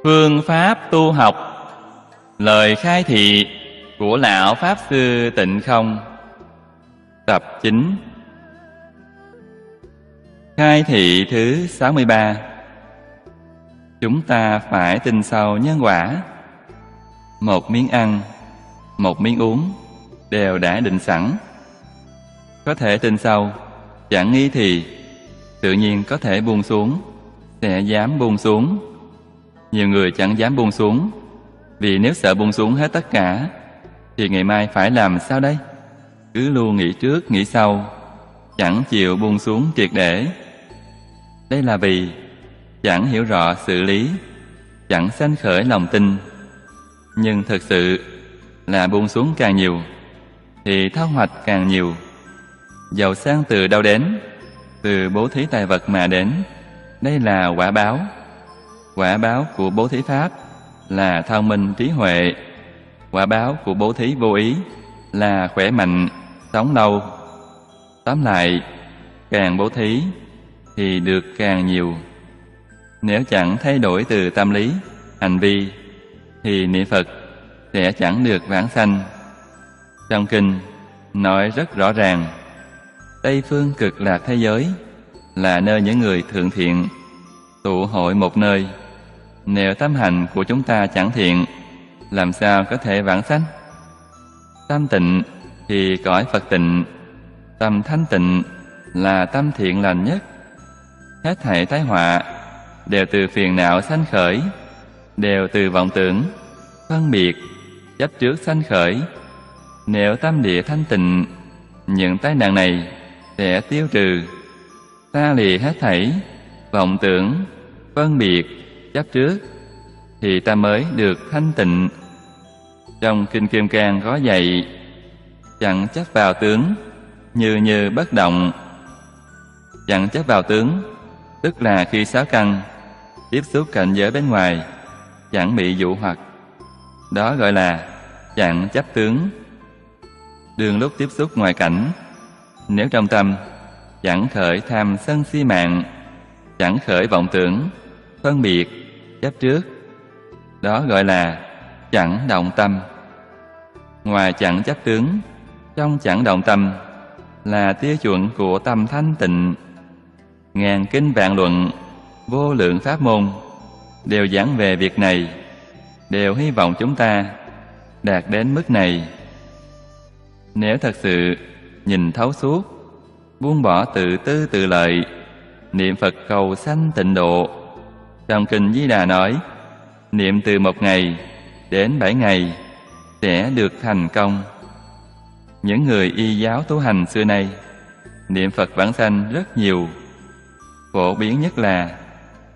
Phương pháp tu học. Lời khai thị của Lão Pháp Sư Tịnh Không. Tập 9. Khai thị thứ 63. Chúng ta phải tin sâu nhân quả. Một miếng ăn, một miếng uống đều đã định sẵn. Có thể tin sâu, chẳng nghi thì tự nhiên có thể buông xuống, sẽ dám buông xuống. Nhiều người chẳng dám buông xuống, vì nếu sợ buông xuống hết tất cả thì ngày mai phải làm sao đây? Cứ luôn nghĩ trước nghĩ sau, chẳng chịu buông xuống triệt để. Đây là vì chẳng hiểu rõ sự lý, chẳng sanh khởi lòng tin. Nhưng thực sự là buông xuống càng nhiều thì thu hoạch càng nhiều. Giàu sang từ đâu đến? Từ bố thí tài vật mà đến. Đây là quả báo. Quả báo của bố thí pháp là thông minh trí huệ. Quả báo của bố thí vô ý là khỏe mạnh, sống lâu. Tóm lại, càng bố thí thì được càng nhiều. Nếu chẳng thay đổi từ tâm lý, hành vi thì niệm Phật sẽ chẳng được vãng sanh. Trong kinh nói rất rõ ràng, Tây phương cực lạc thế giới là nơi những người thượng thiện tụ hội một nơi. Nếu tâm hành của chúng ta chẳng thiện, làm sao có thể vãng sanh? Tâm tịnh thì cõi Phật tịnh. Tâm thanh tịnh là tâm thiện lành nhất. Hết thảy tai họa đều từ phiền não sanh khởi, đều từ vọng tưởng, phân biệt, chấp trước sanh khởi. Nếu tâm địa thanh tịnh, những tai nạn này sẽ tiêu trừ, xa lìa hết thảy vọng tưởng, phân biệt, chấp trước, thì ta mới được thanh tịnh. Trong Kinh Kim Cang có dạy, chẳng chấp vào tướng, như bất động. Chẳng chấp vào tướng, tức là khi sáu căn tiếp xúc cảnh giới bên ngoài, chẳng bị dụ hoặc. Đó gọi là chẳng chấp tướng. Đương lúc tiếp xúc ngoại cảnh, nếu trong tâm chẳng khởi tham sân si mạng, chẳng khởi vọng tưởng, phân biệt, chấp trước, đó gọi là chẳng động tâm. Ngoài chẳng chấp tướng, trong chẳng động tâm là tiêu chuẩn của tâm thanh tịnh. Ngàn kinh vạn luận, vô lượng pháp môn đều giảng về việc này, đều hy vọng chúng ta đạt đến mức này. Nếu thật sự nhìn thấu suốt, buông bỏ tự tư tự lợi, niệm Phật cầu sanh tịnh độ. Trong Kinh Di Đà nói, niệm từ 1 ngày đến 7 ngày sẽ được thành công. Những người y giáo tu hành xưa nay niệm Phật vãng sanh rất nhiều. Phổ biến nhất là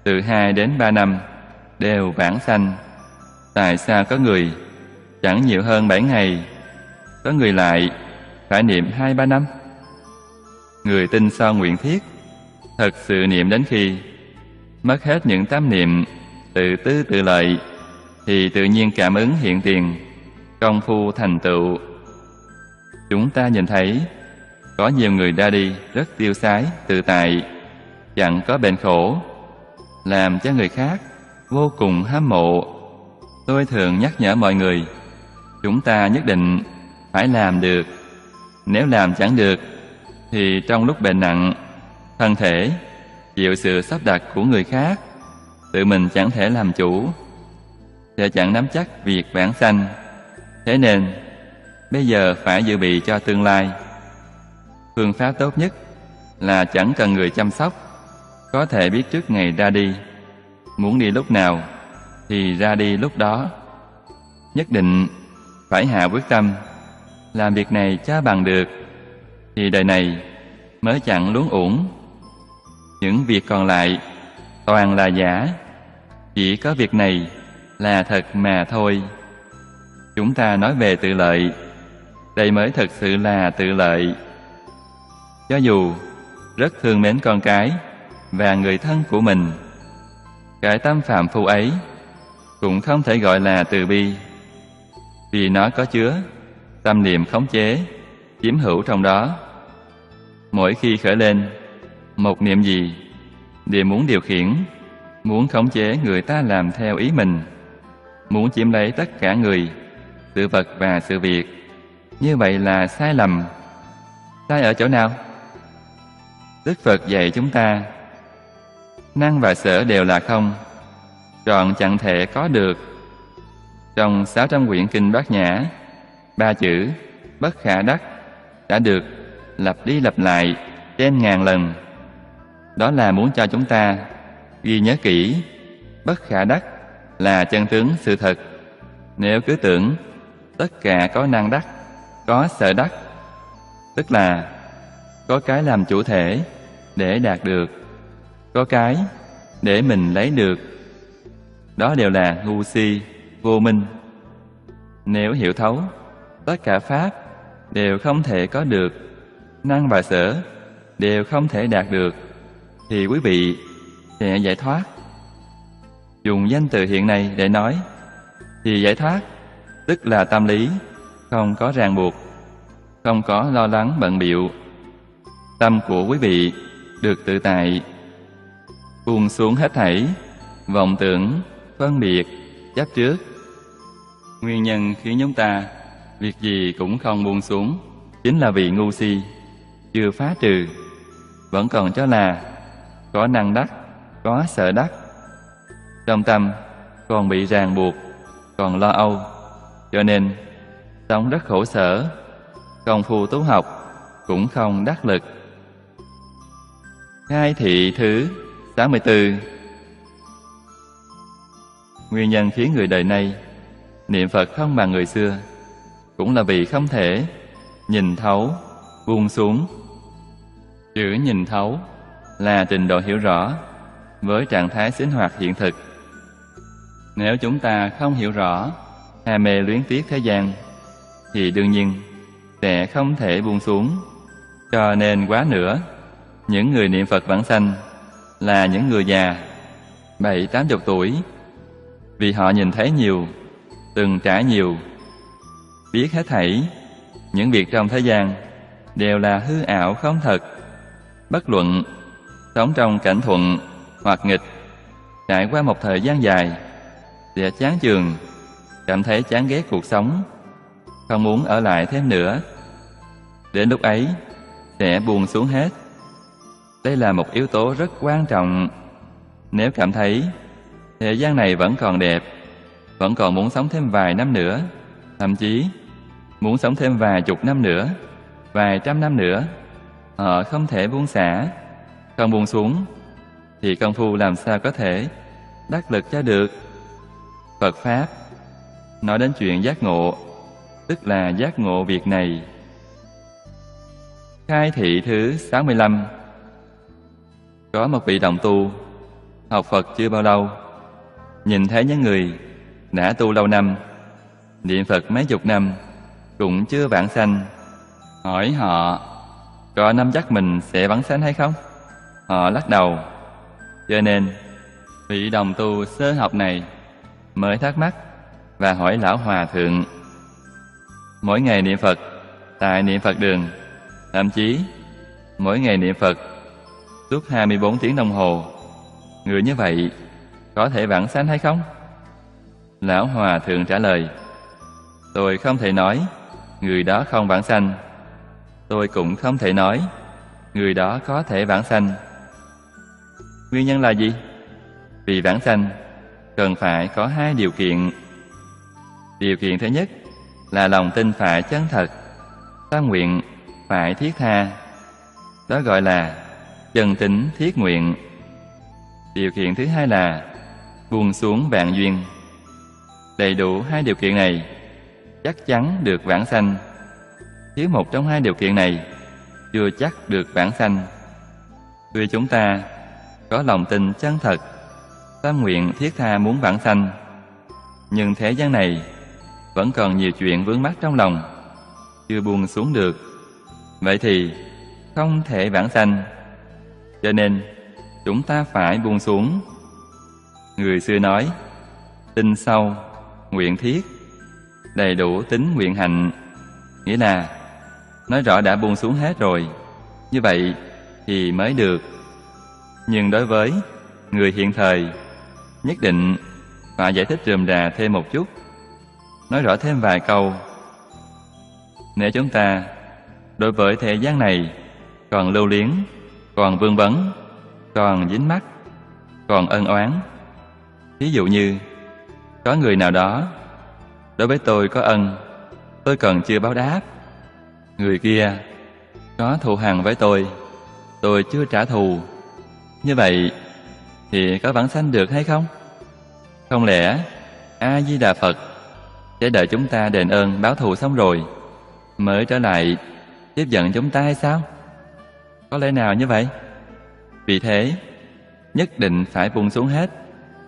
từ 2 đến 3 năm đều vãng sanh. Tại sao có người chẳng nhiều hơn 7 ngày, có người lại phải niệm 2-3 năm? Người tin so nguyện thiết, thật sự niệm đến khi mất hết những tâm niệm tự tư tự lợi, thì tự nhiên cảm ứng hiện tiền, công phu thành tựu. Chúng ta nhìn thấy có nhiều người ra đi rất tiêu sái, tự tại, chẳng có bệnh khổ, làm cho người khác vô cùng hâm mộ. Tôi thường nhắc nhở mọi người, chúng ta nhất định phải làm được. Nếu làm chẳng được thì trong lúc bệnh nặng, thân thể chịu sự sắp đặt của người khác, tự mình chẳng thể làm chủ, sẽ chẳng nắm chắc việc vãng sanh. Thế nên bây giờ phải dự bị cho tương lai. Phương pháp tốt nhất là chẳng cần người chăm sóc, có thể biết trước ngày ra đi. Muốn đi lúc nào thì ra đi lúc đó. Nhất định phải hạ quyết tâm làm việc này cho bằng được, thì đời này mới chẳng luống uổng. Những việc còn lại toàn là giả, chỉ có việc này là thật mà thôi. Chúng ta nói về tự lợi, đây mới thực sự là tự lợi. Cho dù rất thương mến con cái và người thân của mình, cái tâm phàm phu ấy cũng không thể gọi là từ bi, vì nó có chứa tâm niệm khống chế, chiếm hữu trong đó. Mỗi khi khởi lên một niệm gì đều muốn điều khiển, muốn khống chế người ta làm theo ý mình, muốn chiếm lấy tất cả người, sự vật và sự việc. Như vậy là sai lầm. Sai ở chỗ nào? Đức Phật dạy chúng ta, năng và sở đều là không, trọn chẳng thể có được. Trong 600 quyển kinh Bát Nhã, 3 chữ bất khả đắc đã được lặp đi lặp lại trên ngàn lần. Đó là muốn cho chúng ta ghi nhớ kỹ, bất khả đắc là chân tướng sự thật. Nếu cứ tưởng tất cả có năng đắc, có sở đắc, tức là có cái làm chủ thể để đạt được, có cái để mình lấy được, đó đều là ngu si, vô minh. Nếu hiểu thấu tất cả pháp đều không thể có được, năng và sở đều không thể đạt được, thì quý vị sẽ giải thoát. Dùng danh từ hiện này để nói thì giải thoát tức là tâm lý không có ràng buộc, không có lo lắng bận bịu. Tâm của quý vị được tự tại, buông xuống hết thảy vọng tưởng, phân biệt, chấp trước. Nguyên nhân khiến chúng ta việc gì cũng không buông xuống chính là vì ngu si, chưa phá trừ, vẫn còn cho là có năng đắc, có sở đắc. Trong tâm còn bị ràng buộc, còn lo âu, cho nên sống rất khổ sở, công phu tu học cũng không đắc lực. Khai thị thứ 64. Nguyên nhân khiến người đời nay niệm Phật không bằng người xưa cũng là vì không thể nhìn thấu, buông xuống. Chữ nhìn thấu là trình độ hiểu rõ với trạng thái sinh hoạt hiện thực. Nếu chúng ta không hiểu rõ, ham mê luyến tiếc thế gian, thì đương nhiên sẽ không thể buông xuống. Cho nên quá nữa, những người niệm Phật vãng sanh là những người già, 70-80 tuổi, vì họ nhìn thấy nhiều, từng trải nhiều, biết hết thảy những việc trong thế gian đều là hư ảo không thật. Bất luận sống trong cảnh thuận hoặc nghịch, trải qua một thời gian dài sẽ chán chường, cảm thấy chán ghét cuộc sống, không muốn ở lại thêm nữa. Đến lúc ấy sẽ buông xuống hết. Đây là một yếu tố rất quan trọng. Nếu cảm thấy thế gian này vẫn còn đẹp, vẫn còn muốn sống thêm vài năm nữa, thậm chí muốn sống thêm vài chục năm nữa, vài trăm năm nữa, họ không thể buông xả, không buông xuống, thì công phu làm sao có thể đắc lực cho được. Phật Pháp nói đến chuyện giác ngộ, tức là giác ngộ việc này. Khai thị thứ 65. Có một vị đồng tu học Phật chưa bao lâu, nhìn thấy những người đã tu lâu năm, niệm Phật mấy chục năm cũng chưa vãng sanh, hỏi họ có nắm chắc mình sẽ vãng sanh hay không. Họ lắc đầu. Cho nên vị đồng tu sơ học này mới thắc mắc và hỏi lão hòa thượng. Mỗi ngày niệm Phật tại niệm Phật đường, thậm chí mỗi ngày niệm Phật suốt 24 tiếng đồng hồ, người như vậy có thể vãng sanh hay không? Lão hòa thượng trả lời, tôi không thể nói người đó không vãng sanh, tôi cũng không thể nói người đó có thể vãng sanh. Nguyên nhân là gì? Vì vãng sanh cần phải có hai điều kiện. Điều kiện thứ nhất là lòng tin phải chân thật, tâm nguyện phải thiết tha, đó gọi là chân tín thiết nguyện. Điều kiện thứ hai là buông xuống vạn duyên. Đầy đủ hai điều kiện này chắc chắn được vãng sanh. Thiếu một trong hai điều kiện này chưa chắc được vãng sanh. Tuy chúng ta có lòng tin chân thật, tâm nguyện thiết tha muốn vãng sanh, nhưng thế gian này vẫn còn nhiều chuyện vướng mắc trong lòng, chưa buông xuống được. Vậy thì không thể vãng sanh. Cho nên chúng ta phải buông xuống. Người xưa nói, tin sâu, nguyện thiết, đầy đủ tín nguyện hạnh, nghĩa là nói rõ đã buông xuống hết rồi, như vậy thì mới được. Nhưng đối với người hiện thời nhất định phải giải thích rườm rà thêm một chút, nói rõ thêm vài câu. Nếu chúng ta đối với thế gian này còn lưu luyến, còn vương vấn, còn dính mắc, còn ân oán, ví dụ như có người nào đó đối với tôi có ân, tôi còn chưa báo đáp. Người kia có thù hằn với tôi chưa trả thù. Như vậy thì có vãng sanh được hay không? Không lẽ A Di Đà Phật sẽ đợi chúng ta đền ơn báo thù xong rồi mới trở lại tiếp dẫn chúng ta hay sao? Có lẽ nào như vậy? Vì thế nhất định phải buông xuống hết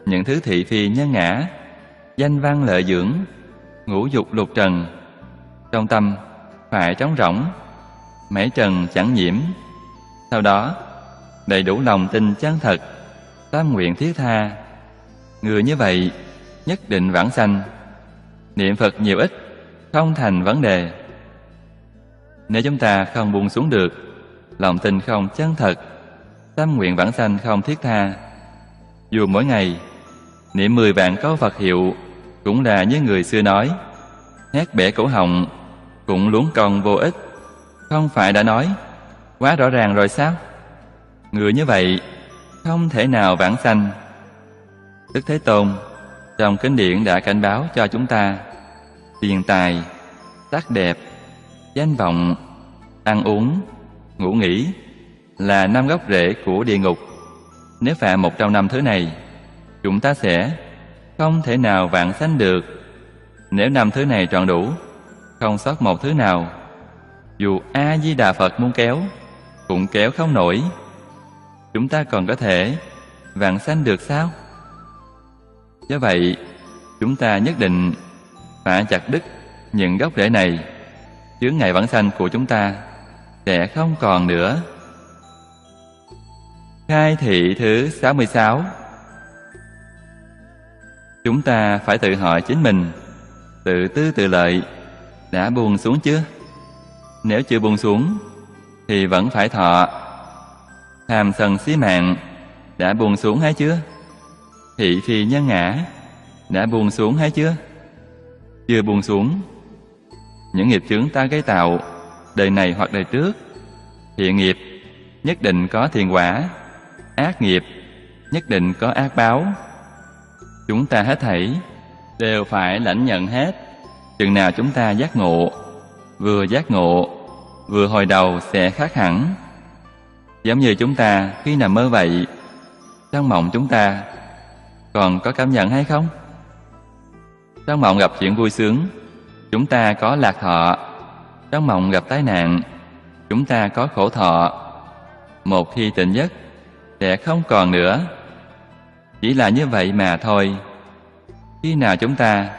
những thứ thị phi nhân ngã, danh văn lợi dưỡng, ngũ dục lục trần. Trong tâm phải trống rỗng, mảy trần chẳng nhiễm. Sau đó đầy đủ lòng tin chân thật, tâm nguyện thiết tha. Người như vậy nhất định vãng sanh. Niệm Phật nhiều ít không thành vấn đề. Nếu chúng ta không buông xuống được, lòng tin không chân thật, tâm nguyện vãng sanh không thiết tha, dù mỗi ngày niệm 10 vạn câu Phật hiệu cũng là như người xưa nói, hét bể cổ họng cũng luống công vô ích. Không phải đã nói quá rõ ràng rồi sao? Người như vậy không thể nào vãng sanh. Đức Thế Tôn trong kinh điển đã cảnh báo cho chúng ta, tiền tài, sắc đẹp, danh vọng, ăn uống, ngủ nghỉ là 5 gốc rễ của địa ngục. Nếu phạm một trong 5 thứ này, chúng ta sẽ không thể nào vãng sanh được. Nếu 5 thứ này trọn đủ, không sót một thứ nào, dù A Di Đà Phật muốn kéo cũng kéo không nổi. Chúng ta còn có thể vãng sanh được sao? Do vậy, chúng ta nhất định phải chặt đứt những gốc rễ này, chướng ngại vãng sanh của chúng ta sẽ không còn nữa. Khai thị thứ 66. Chúng ta phải tự hỏi chính mình, tự tư tự lợi đã buông xuống chưa? Nếu chưa buông xuống thì vẫn phải thọ. Tham sân si mạng đã buông xuống hay chưa? Thị phi nhân ngã đã buông xuống hay chưa? Chưa buông xuống. Những nghiệp chướng ta gây tạo đời này hoặc đời trước, thiện nghiệp nhất định có thiện quả, ác nghiệp nhất định có ác báo. Chúng ta hết thảy đều phải lãnh nhận hết. Chừng nào chúng ta giác ngộ, vừa hồi đầu sẽ khác hẳn. Giống như chúng ta khi nằm mơ vậy, trong mộng chúng ta còn có cảm nhận hay không? Trong mộng gặp chuyện vui sướng, chúng ta có lạc thọ. Trong mộng gặp tai nạn, chúng ta có khổ thọ. Một khi tỉnh giấc sẽ không còn nữa. Chỉ là như vậy mà thôi. Khi nào chúng ta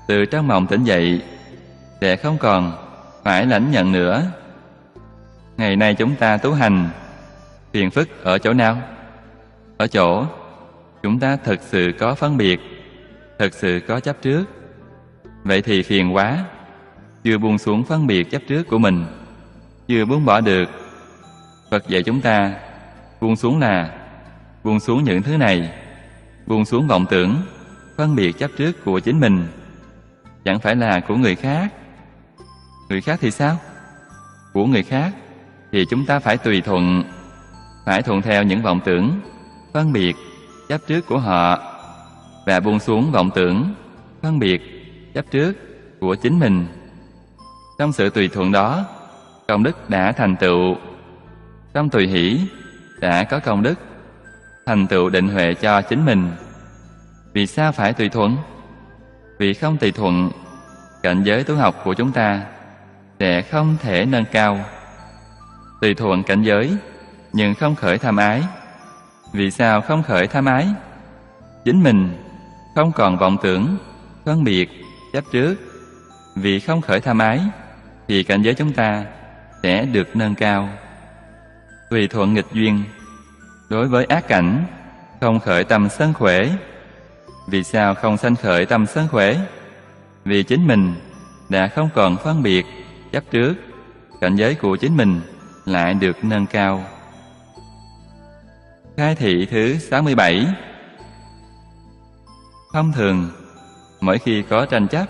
từ trong mộng tỉnh dậy sẽ không còn phải lãnh nhận nữa. Ngày nay chúng ta tu hành, phiền phức ở chỗ nào? Ở chỗ chúng ta thực sự có phân biệt, thực sự có chấp trước. Vậy thì phiền quá, chưa buông xuống phân biệt chấp trước của mình, chưa buông bỏ được. Phật dạy chúng ta buông xuống là buông xuống những thứ này, buông xuống vọng tưởng, phân biệt chấp trước của chính mình, chẳng phải là của người khác. Người khác thì sao? Của người khác thì chúng ta phải tùy thuận, phải thuận theo những vọng tưởng, phân biệt, chấp trước của họ, và buông xuống vọng tưởng, phân biệt, chấp trước của chính mình. Trong sự tùy thuận đó, công đức đã thành tựu. Trong tùy hỷ đã có công đức, thành tựu định huệ cho chính mình. Vì sao phải tùy thuận? Vì không tùy thuận, cảnh giới tu học của chúng ta sẽ không thể nâng cao. Tùy thuận cảnh giới nhưng không khởi tham ái. Vì sao không khởi tham ái? Chính mình không còn vọng tưởng, phân biệt, chấp trước. Vì không khởi tham ái thì cảnh giới chúng ta sẽ được nâng cao. Tùy thuận nghịch duyên, đối với ác cảnh không khởi tâm sân khỏe. Vì sao không sanh khởi tâm sân khỏe? Vì chính mình đã không còn phân biệt, chấp trước, cảnh giới của chính mình lại được nâng cao. Khai thị thứ 67. Thông thường, mỗi khi có tranh chấp,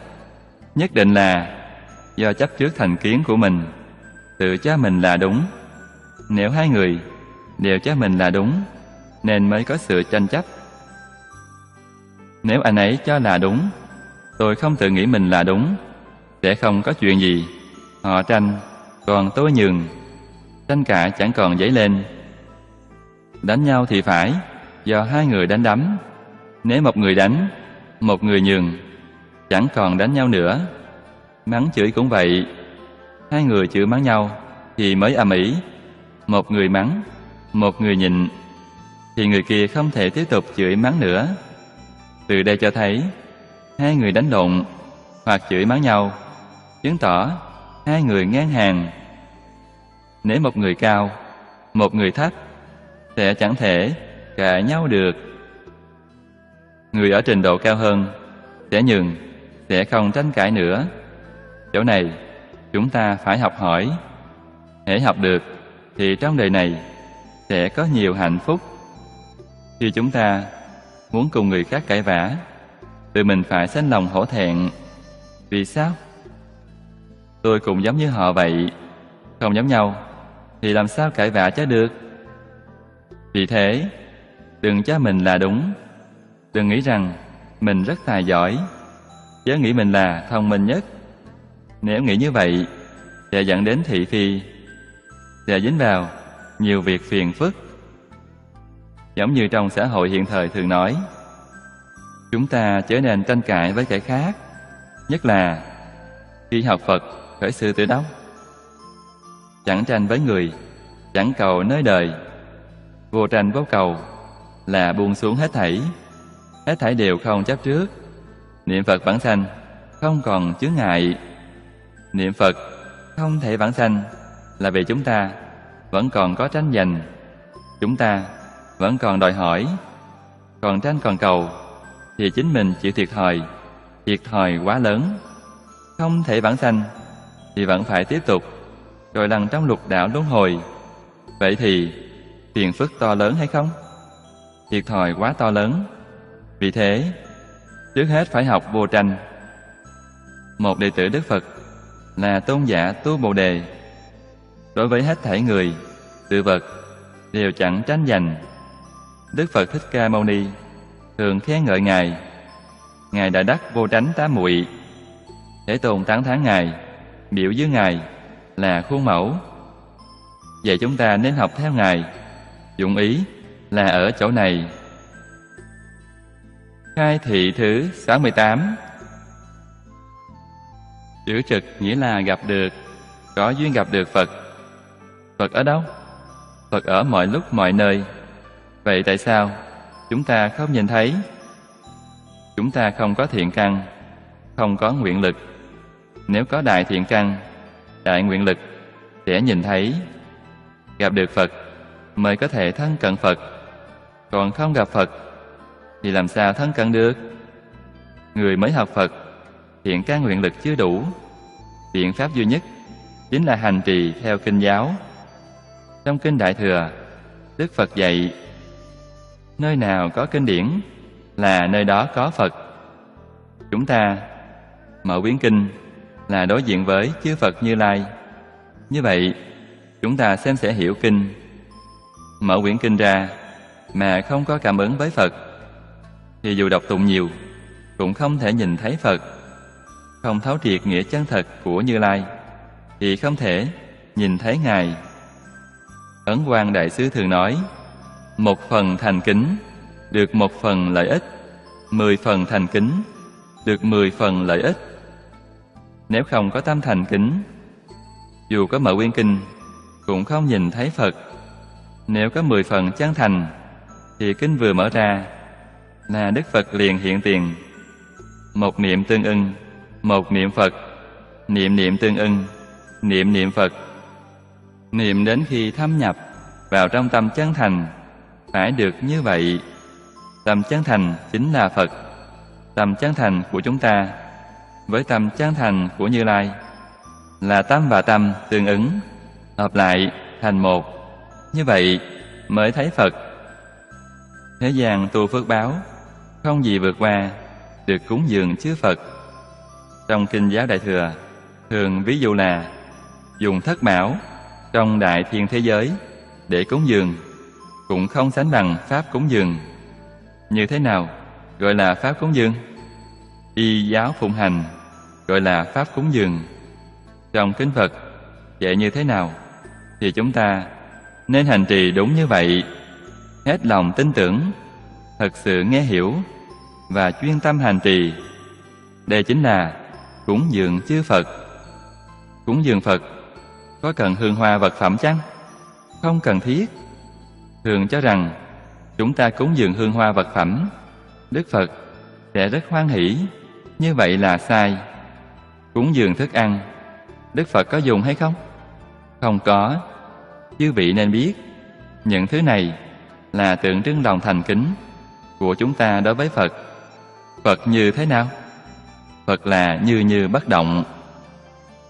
nhất định là do chấp trước thành kiến của mình, tự cho mình là đúng. Nếu hai người đều cho mình là đúng, nên mới có sự tranh chấp. Nếu anh ấy cho là đúng, tôi không tự nghĩ mình là đúng, sẽ không có chuyện gì. Họ tranh, còn tôi nhường, tranh cãi chẳng còn dấy lên. Đánh nhau thì phải do hai người đánh đấm. Nếu một người đánh, một người nhường, chẳng còn đánh nhau nữa. Mắng chửi cũng vậy, hai người chửi mắng nhau thì mới ầm ĩ. Một người mắng, một người nhịn, thì người kia không thể tiếp tục chửi mắng nữa. Từ đây cho thấy, hai người đánh lộn hoặc chửi mắng nhau, chứng tỏ hai người ngang hàng. Nếu một người cao, một người thấp, sẽ chẳng thể cãi nhau được. Người ở trình độ cao hơn sẽ nhường, sẽ không tranh cãi nữa. Chỗ này chúng ta phải học hỏi. Hễ học được thì trong đời này sẽ có nhiều hạnh phúc. Khi chúng ta muốn cùng người khác cãi vã, tự mình phải sanh lòng hổ thẹn. Vì sao? Tôi cũng giống như họ vậy, không giống nhau thì làm sao cãi vã cho được? Vì thế, đừng cho mình là đúng. Đừng nghĩ rằng mình rất tài giỏi, chớ nghĩ mình là thông minh nhất. Nếu nghĩ như vậy, sẽ dẫn đến thị phi, sẽ dính vào nhiều việc phiền phức. Giống như trong xã hội hiện thời thường nói, chúng ta chớ nên tranh cãi với kẻ khác, nhất là khi học Phật khởi sự từ đâu. Chẳng tranh với người, chẳng cầu nơi đời. Vô tranh vô cầu là buông xuống hết thảy. Hết thảy đều không chấp trước. Niệm Phật vãng sanh, không còn chướng ngại. Niệm Phật không thể vãng sanh là vì chúng ta vẫn còn có tranh giành. Chúng ta vẫn còn đòi hỏi, còn tranh còn cầu, thì chính mình chịu thiệt thòi quá lớn. Không thể vãng sanh thì vẫn phải tiếp tục rồi lăn trong lục đạo luân hồi. Vậy thì phiền phức to lớn hay không? Thiệt thòi quá to lớn. Vì thế, trước hết phải học vô tranh. Một đệ tử Đức Phật là tôn giả tu Bồ Đề. Đối với hết thảy người, sự vật đều chẳng tranh giành. Đức Phật Thích Ca Mâu Ni thường khen ngợi Ngài. Ngài đã đắc vô tránh tám muội. Thế Tôn tán thán Ngài, biểu dương Ngài là khuôn mẫu. Vậy chúng ta nên học theo Ngài. Dụng ý là ở chỗ này. Khai thị thứ 68. Chữ trực nghĩa là gặp được, có duyên gặp được Phật. Phật ở đâu? Phật ở mọi lúc mọi nơi. Vậy tại sao chúng ta không nhìn thấy? Chúng ta không có thiện căn, không có nguyện lực. Nếu có đại thiện căn, đại nguyện lực, sẽ nhìn thấy. Gặp được Phật mới có thể thân cận Phật. Còn không gặp Phật thì làm sao thân cận được? Người mới học Phật, thiện căn nguyện lực chưa đủ. Biện pháp duy nhất chính là hành trì theo kinh giáo. Trong kinh Đại Thừa, Đức Phật dạy, nơi nào có kinh điển là nơi đó có Phật. Chúng ta mở quyển kinh là đối diện với chư Phật Như Lai. Như vậy, chúng ta xem sẽ hiểu kinh. Mở quyển kinh ra mà không có cảm ứng với Phật, thì dù đọc tụng nhiều cũng không thể nhìn thấy Phật. Không thấu triệt nghĩa chân thật của Như Lai thì không thể nhìn thấy Ngài. Ấn Quang Đại Sư thường nói, 1 phần thành kính được 1 phần lợi ích, 10 phần thành kính được 10 phần lợi ích. Nếu không có tâm thành kính, dù có mở quyển kinh cũng không nhìn thấy Phật. Nếu có 10 phần chân thành thì kinh vừa mở ra là Đức Phật liền hiện tiền. Một niệm tương ưng, một niệm Phật, niệm niệm tương ưng, niệm niệm Phật. Niệm đến khi thâm nhập vào trong tâm chân thành, phải được như vậy. Tâm chân thành chính là Phật. Tâm chân thành của chúng ta với tâm chân thành của Như Lai là tâm và tâm tương ứng, hợp lại thành một. Như vậy mới thấy Phật. Thế gian tu phước báo, không gì vượt qua được cúng dường chư Phật. Trong Kinh Giáo Đại Thừa thường ví dụ là dùng thất bảo trong đại thiên thế giới để cúng dường cũng không sánh bằng pháp cúng dường. Như thế nào gọi là pháp cúng dường? Y giáo phụng hành gọi là pháp cúng dường. Trong kinh Phật dạy như thế nào thì chúng ta nên hành trì đúng như vậy, hết lòng tin tưởng, thật sự nghe hiểu và chuyên tâm hành trì. Đây chính là cúng dường chư Phật. Cúng dường Phật có cần hương hoa vật phẩm chăng? Không cần thiết. Thường cho rằng chúng ta cúng dường hương hoa vật phẩm, Đức Phật sẽ rất hoan hỷ. Như vậy là sai. Cúng dường thức ăn, Đức Phật có dùng hay không? Không có. Chư vị nên biết, những thứ này là tượng trưng lòng thành kính của chúng ta đối với Phật. Phật như thế nào? Phật là như bất động.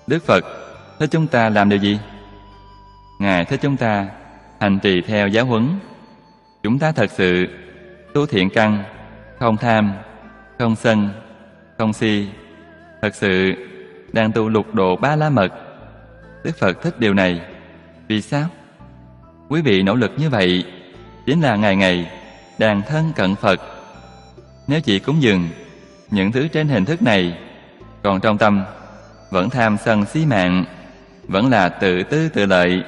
Đức Phật thích chúng ta làm điều gì? Ngài thích chúng ta hành trì theo giáo huấn. Chúng ta thật sự tu thiện căn, không tham, không sân, không si, thật sự đang tu lục độ ba la mật. Đức Phật thích điều này. Vì sao? Quý vị nỗ lực như vậy chính là ngày ngày đang thân cận Phật. Nếu chỉ cúng dường những thứ trên hình thức này, còn trong tâm vẫn tham sân si mạng, vẫn là tự tư tự lợi,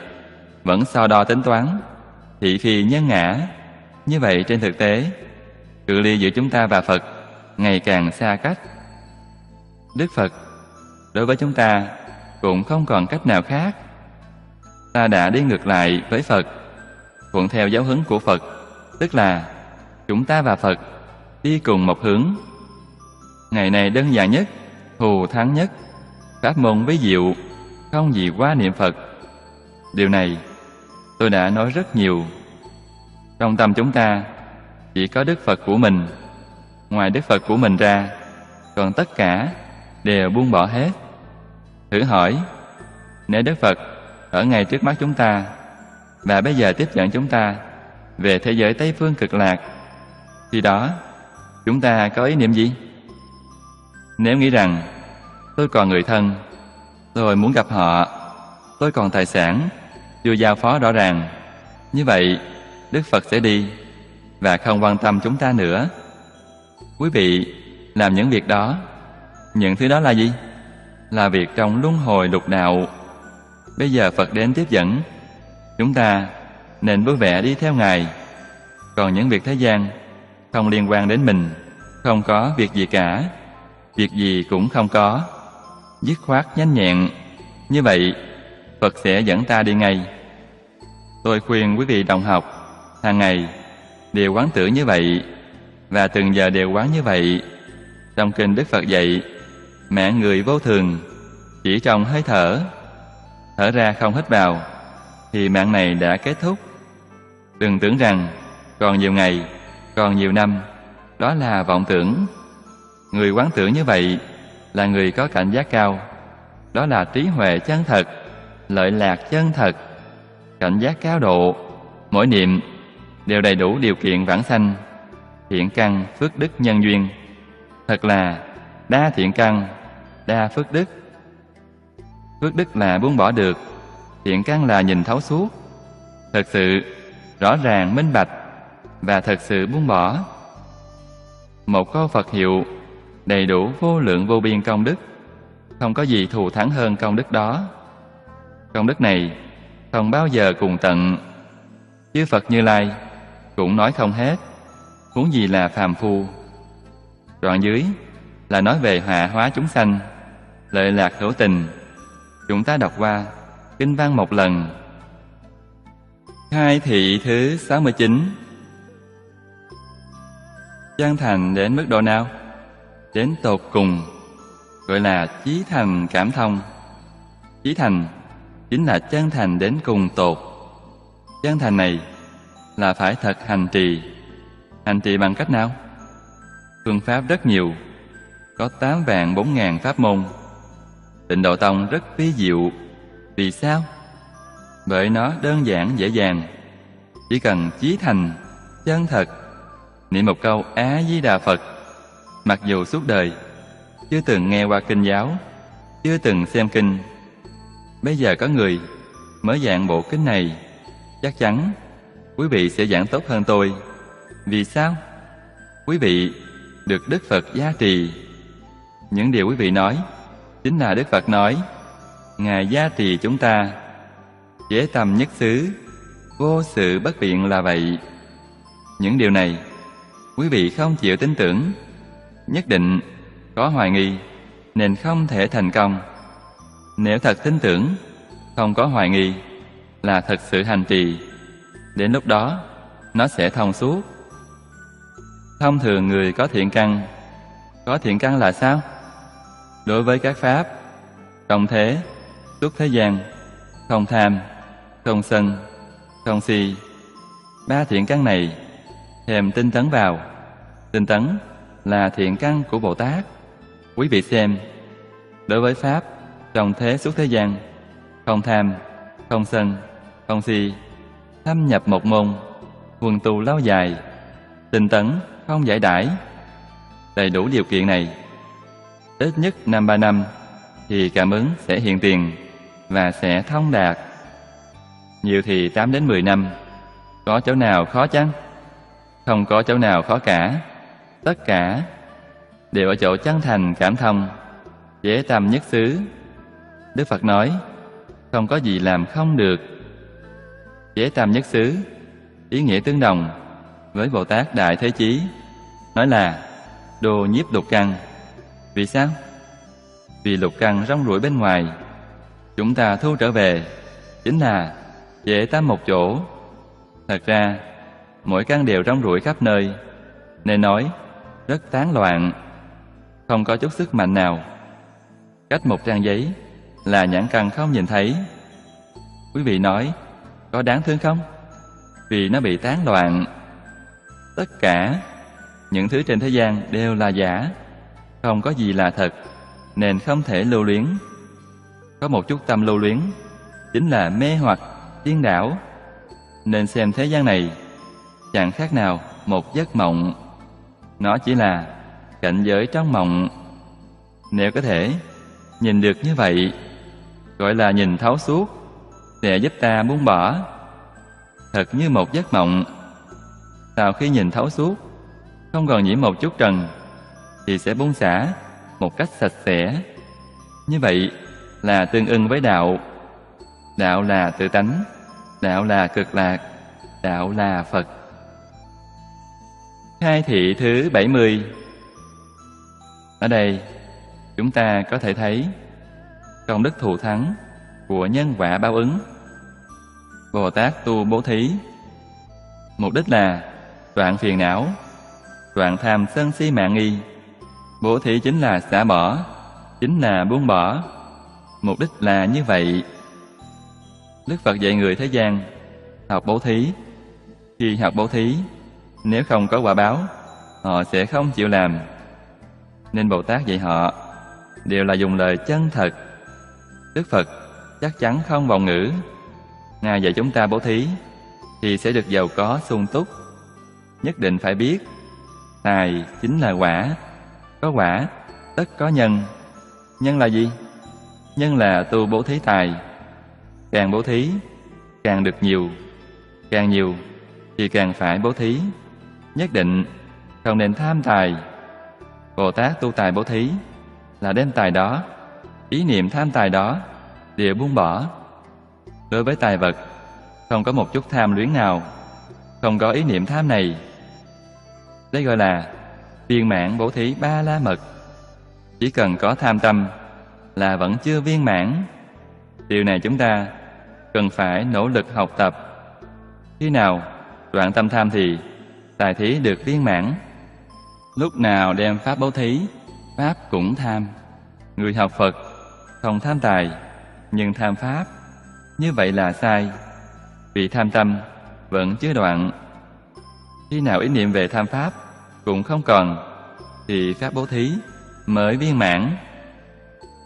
vẫn so đo tính toán, thị phi nhân ngã, như vậy trên thực tế cự ly giữa chúng ta và Phật ngày càng xa cách. Đức Phật đối với chúng ta cũng không còn cách nào khác. Ta đã đi ngược lại với Phật, thuận theo giáo huấn của Phật, tức là chúng ta và Phật đi cùng một hướng. Ngày này đơn giản nhất, thù thắng nhất, pháp môn ví diệu, không gì qua niệm Phật. Điều này tôi đã nói rất nhiều. Trong tâm chúng ta chỉ có Đức Phật của mình. Ngoài Đức Phật của mình ra, còn tất cả đều buông bỏ hết. Thử hỏi, nếu Đức Phật ở ngay trước mắt chúng ta và bây giờ tiếp dẫn chúng ta về thế giới Tây Phương Cực Lạc, khi đó chúng ta có ý niệm gì? Nếu nghĩ rằng tôi còn người thân, tôi muốn gặp họ, tôi còn tài sản chưa giao phó rõ ràng, như vậy Đức Phật sẽ đi và không quan tâm chúng ta nữa. Quý vị làm những việc đó, những thứ đó là gì? Là việc trong luân hồi lục đạo. Bây giờ Phật đến tiếp dẫn, chúng ta nên vui vẻ đi theo Ngài. Còn những việc thế gian không liên quan đến mình, không có việc gì cả, việc gì cũng không có, dứt khoát nhanh nhẹn, như vậy Phật sẽ dẫn ta đi ngay. Tôi khuyên quý vị đồng học hàng ngày đều quán tưởng như vậy, và từng giờ đều quán như vậy. Trong kinh Đức Phật dạy, mạng người vô thường, chỉ trong hơi thở, thở ra không hít vào thì mạng này đã kết thúc. Đừng tưởng rằng còn nhiều ngày, còn nhiều năm, đó là vọng tưởng. Người quán tưởng như vậy là người có cảnh giác cao, đó là trí huệ chân thật, lợi lạc chân thật, cảnh giác cao độ. Mỗi niệm đều đầy đủ điều kiện vãng sanh, thiện căn, phước đức, nhân duyên. Thật là đa thiện căn, đa phước đức. Phước đức là buông bỏ được, thiện căn là nhìn thấu suốt, thật sự rõ ràng minh bạch và thật sự buông bỏ. Một câu Phật hiệu đầy đủ vô lượng vô biên công đức, không có gì thù thắng hơn công đức đó. Công đức này không bao giờ cùng tận. Chư Phật Như Lai cũng nói không hết, huống gì là phàm phu. Đoạn dưới là nói về hạ hóa chúng sanh, lợi lạc hữu tình. Chúng ta đọc qua kinh văn một lần. Khai thị thứ 69. Chân thành đến mức độ nào? Đến tột cùng, gọi là chí thành cảm thông. Chí thành chính là chân thành đến cùng tột. Chân thành này là phải thật hành trì. Hành trì bằng cách nào? Phương pháp rất nhiều, có 8.400.000 pháp môn. Tịnh Độ Tông rất vi diệu. Vì sao? Bởi nó đơn giản dễ dàng. Chỉ cần chí thành, chân thật, niệm một câu A Di Đà Phật Mặc dù suốt đời chưa từng nghe qua kinh giáo, chưa từng xem kinh, bây giờ có người mới giảng bộ kinh này, chắc chắn quý vị sẽ giảng tốt hơn tôi. Vì sao? Quý vị được Đức Phật gia trì. Những điều quý vị nói chính là Đức Phật nói. Ngài gia trì chúng ta. Chế tâm nhất xứ, vô sự bất biện là vậy. Những điều này quý vị không chịu tin tưởng, nhất định có hoài nghi, nên không thể thành công. Nếu thật tin tưởng, không có hoài nghi, là thật sự hành trì, đến lúc đó nó sẽ thông suốt. Thông thường người có thiện căn là sao? Đối với các pháp trong thế, xuất thế gian, không tham, không sân, không si, ba thiện căn này thêm tinh tấn vào. Tinh tấn là thiện căn của Bồ Tát. Quý vị xem, đối với pháp trong thế xuất thế gian, không tham, không sân, không si, thâm nhập một môn, huân tu lâu dài, tinh tấn không giải đãi, đầy đủ điều kiện này, ít nhất 5-3 năm thì cảm ứng sẽ hiện tiền và sẽ thông đạt. Nhiều thì 8 đến 10 năm. Có chỗ nào khó chăng? Không có chỗ nào khó cả. Tất cả đều ở chỗ chân thành cảm thông, chế tâm nhất xứ. Đức Phật nói, không có gì làm không được. Chế tâm nhất xứ, ý nghĩa tương đồng với Bồ Tát Đại Thế Chí, nói là đồ nhiếp lục căn. Vì sao? Vì lục căn rong ruổi bên ngoài, chúng ta thu trở về chính là chế tâm một chỗ. Thật ra mỗi căn đều rong ruổi khắp nơi, nên nói rất tán loạn, không có chút sức mạnh nào. Cách một trang giấy là nhãn căn không nhìn thấy. Quý vị nói có đáng thương không? Vì nó bị tán loạn. Tất cả những thứ trên thế gian đều là giả, không có gì là thật, nên không thể lưu luyến. Có một chút tâm lưu luyến chính là mê hoặc, điên đảo. Nên xem thế gian này chẳng khác nào một giấc mộng. Nó chỉ là cảnh giới trong mộng. Nếu có thể nhìn được như vậy, gọi là nhìn thấu suốt, sẽ giúp ta buông bỏ. Thật như một giấc mộng. Sau khi nhìn thấu suốt, không còn nhiễm một chút trần, thì sẽ buông xả một cách sạch sẽ. Như vậy là tương ưng với đạo. Đạo là tự tánh, đạo là cực lạc, đạo là Phật. Khai thị thứ 70. Ở đây chúng ta có thể thấy công đức thù thắng của nhân quả báo ứng. Bồ Tát tu bố thí, mục đích là đoạn phiền não, đoạn tham sân si mạng nghi. Bố thí chính là xả bỏ, chính là buông bỏ. Mục đích là như vậy. Đức Phật dạy người thế gian học bố thí. Khi học bố thí, nếu không có quả báo, họ sẽ không chịu làm. Nên Bồ Tát dạy họ đều là dùng lời chân thật. Đức Phật chắc chắn không vọng ngữ. Ngài dạy chúng ta bố thí thì sẽ được giàu có sung túc. Nhất định phải biết tài chính là quả. Có quả tất có nhân. Nhân là gì? Nhân là tu bố thí tài. Càng bố thí càng được nhiều, càng nhiều thì càng phải bố thí. Nhất định không nên tham tài. Bồ Tát tu tài bố thí là đem tài đó, ý niệm tham tài đó đều buông bỏ. Đối với tài vật không có một chút tham luyến nào, không có ý niệm tham này. Đây gọi là viên mãn bố thí ba la mật. Chỉ cần có tham tâm là vẫn chưa viên mãn. Điều này chúng ta cần phải nỗ lực học tập. Khi nào đoạn tâm tham thì tài thí được viên mãn. Lúc nào đem pháp bố thí, pháp cũng tham. Người học Phật không tham tài nhưng tham pháp, như vậy là sai. Vì tham tâm vẫn chưa đoạn. Khi nào ý niệm về tham pháp cũng không còn, thì pháp bố thí mới viên mãn.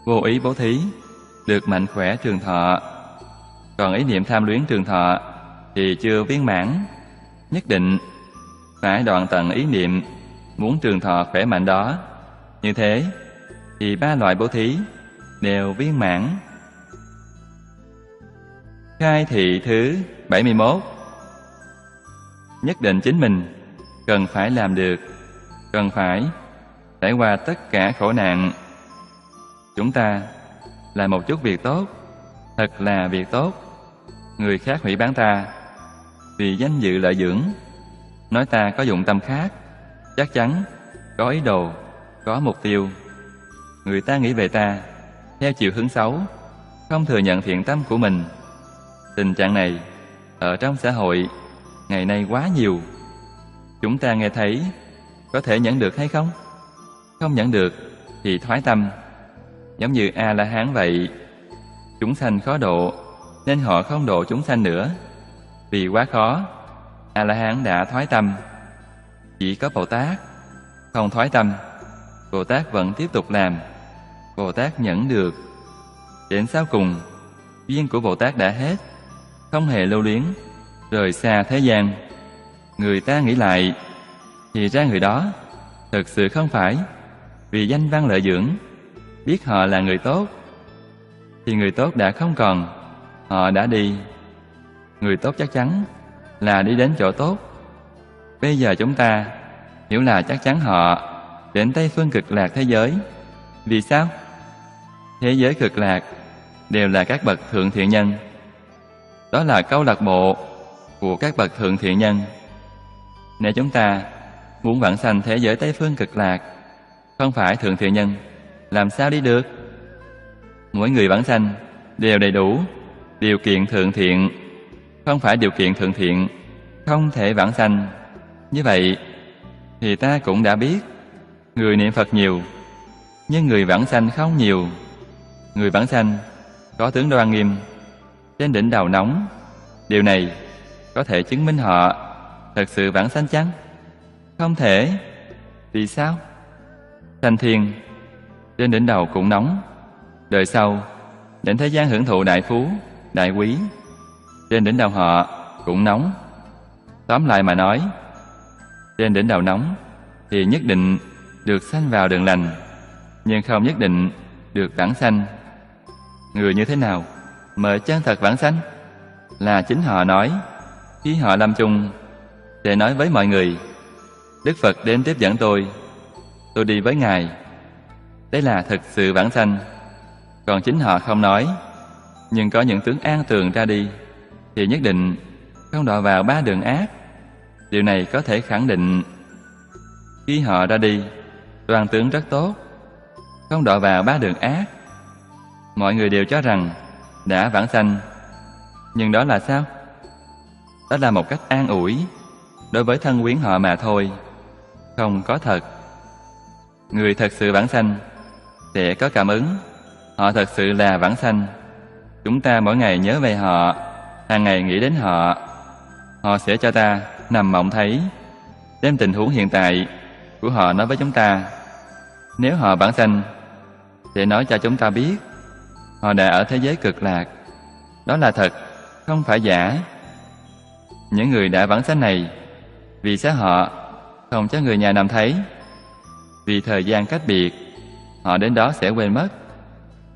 Vô ý bố thí được mạnh khỏe trường thọ, còn ý niệm tham luyến trường thọ thì chưa viên mãn. Nhất định phải đoạn tận ý niệm muốn trường thọ khỏe mạnh đó. Như thế thì 3 loại bố thí đều viên mãn. Khai thị thứ 71. Nhất định chính mình cần phải làm được, cần phải trải qua tất cả khổ nạn. Chúng ta làm một chút việc tốt, thật là việc tốt. Người khác hủy bán ta vì danh dự lợi dưỡng, nói ta có dụng tâm khác, chắc chắn có ý đồ, có mục tiêu. Người ta nghĩ về ta theo chiều hướng xấu, không thừa nhận thiện tâm của mình. Tình trạng này ở trong xã hội ngày nay quá nhiều. Chúng ta nghe thấy có thể nhẫn được hay không? Không nhẫn được thì thoái tâm. Giống như A-la-hán vậy. Chúng sanh khó độ nên họ không độ chúng sanh nữa. Vì quá khó, A-la-hán đã thoái tâm. Chỉ có Bồ Tát không thoái tâm. Bồ Tát vẫn tiếp tục làm. Bồ Tát nhẫn được. Đến sau cùng, duyên của Bồ Tát đã hết, không hề lưu luyến, rời xa thế gian. Người ta nghĩ lại, thì ra người đó thực sự không phải vì danh văn lợi dưỡng, biết họ là người tốt, thì người tốt đã không còn, họ đã đi. Người tốt chắc chắn là đi đến chỗ tốt. Bây giờ chúng ta hiểu là chắc chắn họ đến Tây Phương Cực Lạc thế giới. Vì sao? Thế giới Cực Lạc đều là các bậc thượng thiện nhân. Đó là câu lạc bộ của các bậc thượng thiện nhân. Nếu chúng ta muốn vãng sanh thế giới Tây Phương Cực Lạc, không phải thượng thiện nhân, làm sao đi được? Mỗi người vãng sanh đều đầy đủ điều kiện thượng thiện. Không phải điều kiện thượng thiện không thể vãng sanh. Như vậy thì ta cũng đã biết, người niệm Phật nhiều, nhưng người vãng sanh không nhiều. Người vãng sanh có tướng đoan nghiêm, trên đỉnh đầu nóng. Điều này có thể chứng minh họ thật sự vãng sanh chăng? Không thể. Vì sao? Sanh thiên, trên đỉnh đầu cũng nóng. Đời sau, đến thế gian hưởng thụ đại phú, đại quý, trên đỉnh đầu họ cũng nóng. Tóm lại mà nói, trên đỉnh đầu nóng thì nhất định được sanh vào đường lành, nhưng không nhất định được vãng sanh. Người như thế nào mới chân thật vãng sanh? Là chính họ nói. Khi họ lâm chung sẽ nói với mọi người: Đức Phật đến tiếp dẫn tôi đi với Ngài. Đây là thực sự vãng sanh. Còn chính họ không nói, nhưng có những tướng an tường ra đi, thì nhất định không đọa vào 3 đường ác. Điều này có thể khẳng định. Khi họ ra đi, đoan tướng rất tốt, không đọa vào 3 đường ác. Mọi người đều cho rằng đã vãng sanh. Nhưng đó là sao? Đó là một cách an ủi đối với thân quyến họ mà thôi, không có thật. Người thật sự vãng sanh sẽ có cảm ứng, họ thật sự là vãng sanh. Chúng ta mỗi ngày nhớ về họ, hàng ngày nghĩ đến họ. Họ sẽ cho ta nằm mộng thấy, đem tình huống hiện tại của họ nói với chúng ta. Nếu họ vãng sanh, sẽ nói cho chúng ta biết họ đã ở thế giới Cực Lạc. Đó là thật, không phải giả. Những người đã vãng sanh này, vì sao họ không cho người nhà nằm thấy? Vì thời gian cách biệt, họ đến đó sẽ quên mất.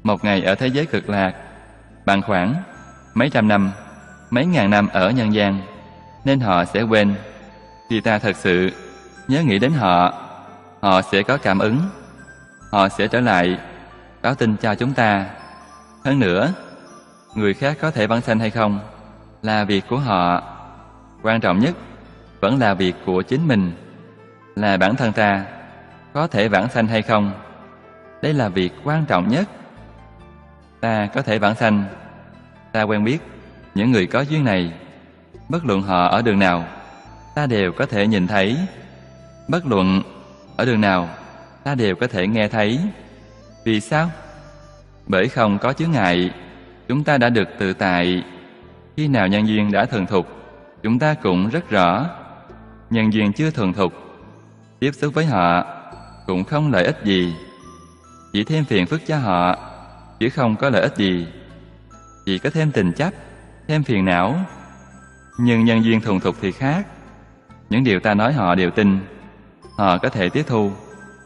Một ngày ở thế giới Cực Lạc bằng khoảng mấy trăm năm, mấy ngàn năm ở nhân gian, nên họ sẽ quên. Khi ta thật sự nhớ nghĩ đến họ, họ sẽ có cảm ứng. Họ sẽ trở lại báo tin cho chúng ta. Hơn nữa, người khác có thể vãng sanh hay không là việc của họ. Quan trọng nhất vẫn là việc của chính mình, là bản thân ta có thể vãng sanh hay không. Đây là việc quan trọng nhất. Ta có thể vãng sanh. Ta quen biết những người có duyên này. Bất luận họ ở đường nào, ta đều có thể nhìn thấy. Bất luận ở đường nào, ta đều có thể nghe thấy. Vì sao? Bởi không có chướng ngại, chúng ta đã được tự tại. Khi nào nhân duyên đã thuần thục, chúng ta cũng rất rõ. Nhân duyên chưa thuần thục, tiếp xúc với họ cũng không lợi ích gì, chỉ thêm phiền phức cho họ, chứ không có lợi ích gì. Chỉ có thêm tình chấp, thêm phiền não. Nhưng nhân duyên thuần thục thì khác. Những điều ta nói họ đều tin. họ có thể tiếp thu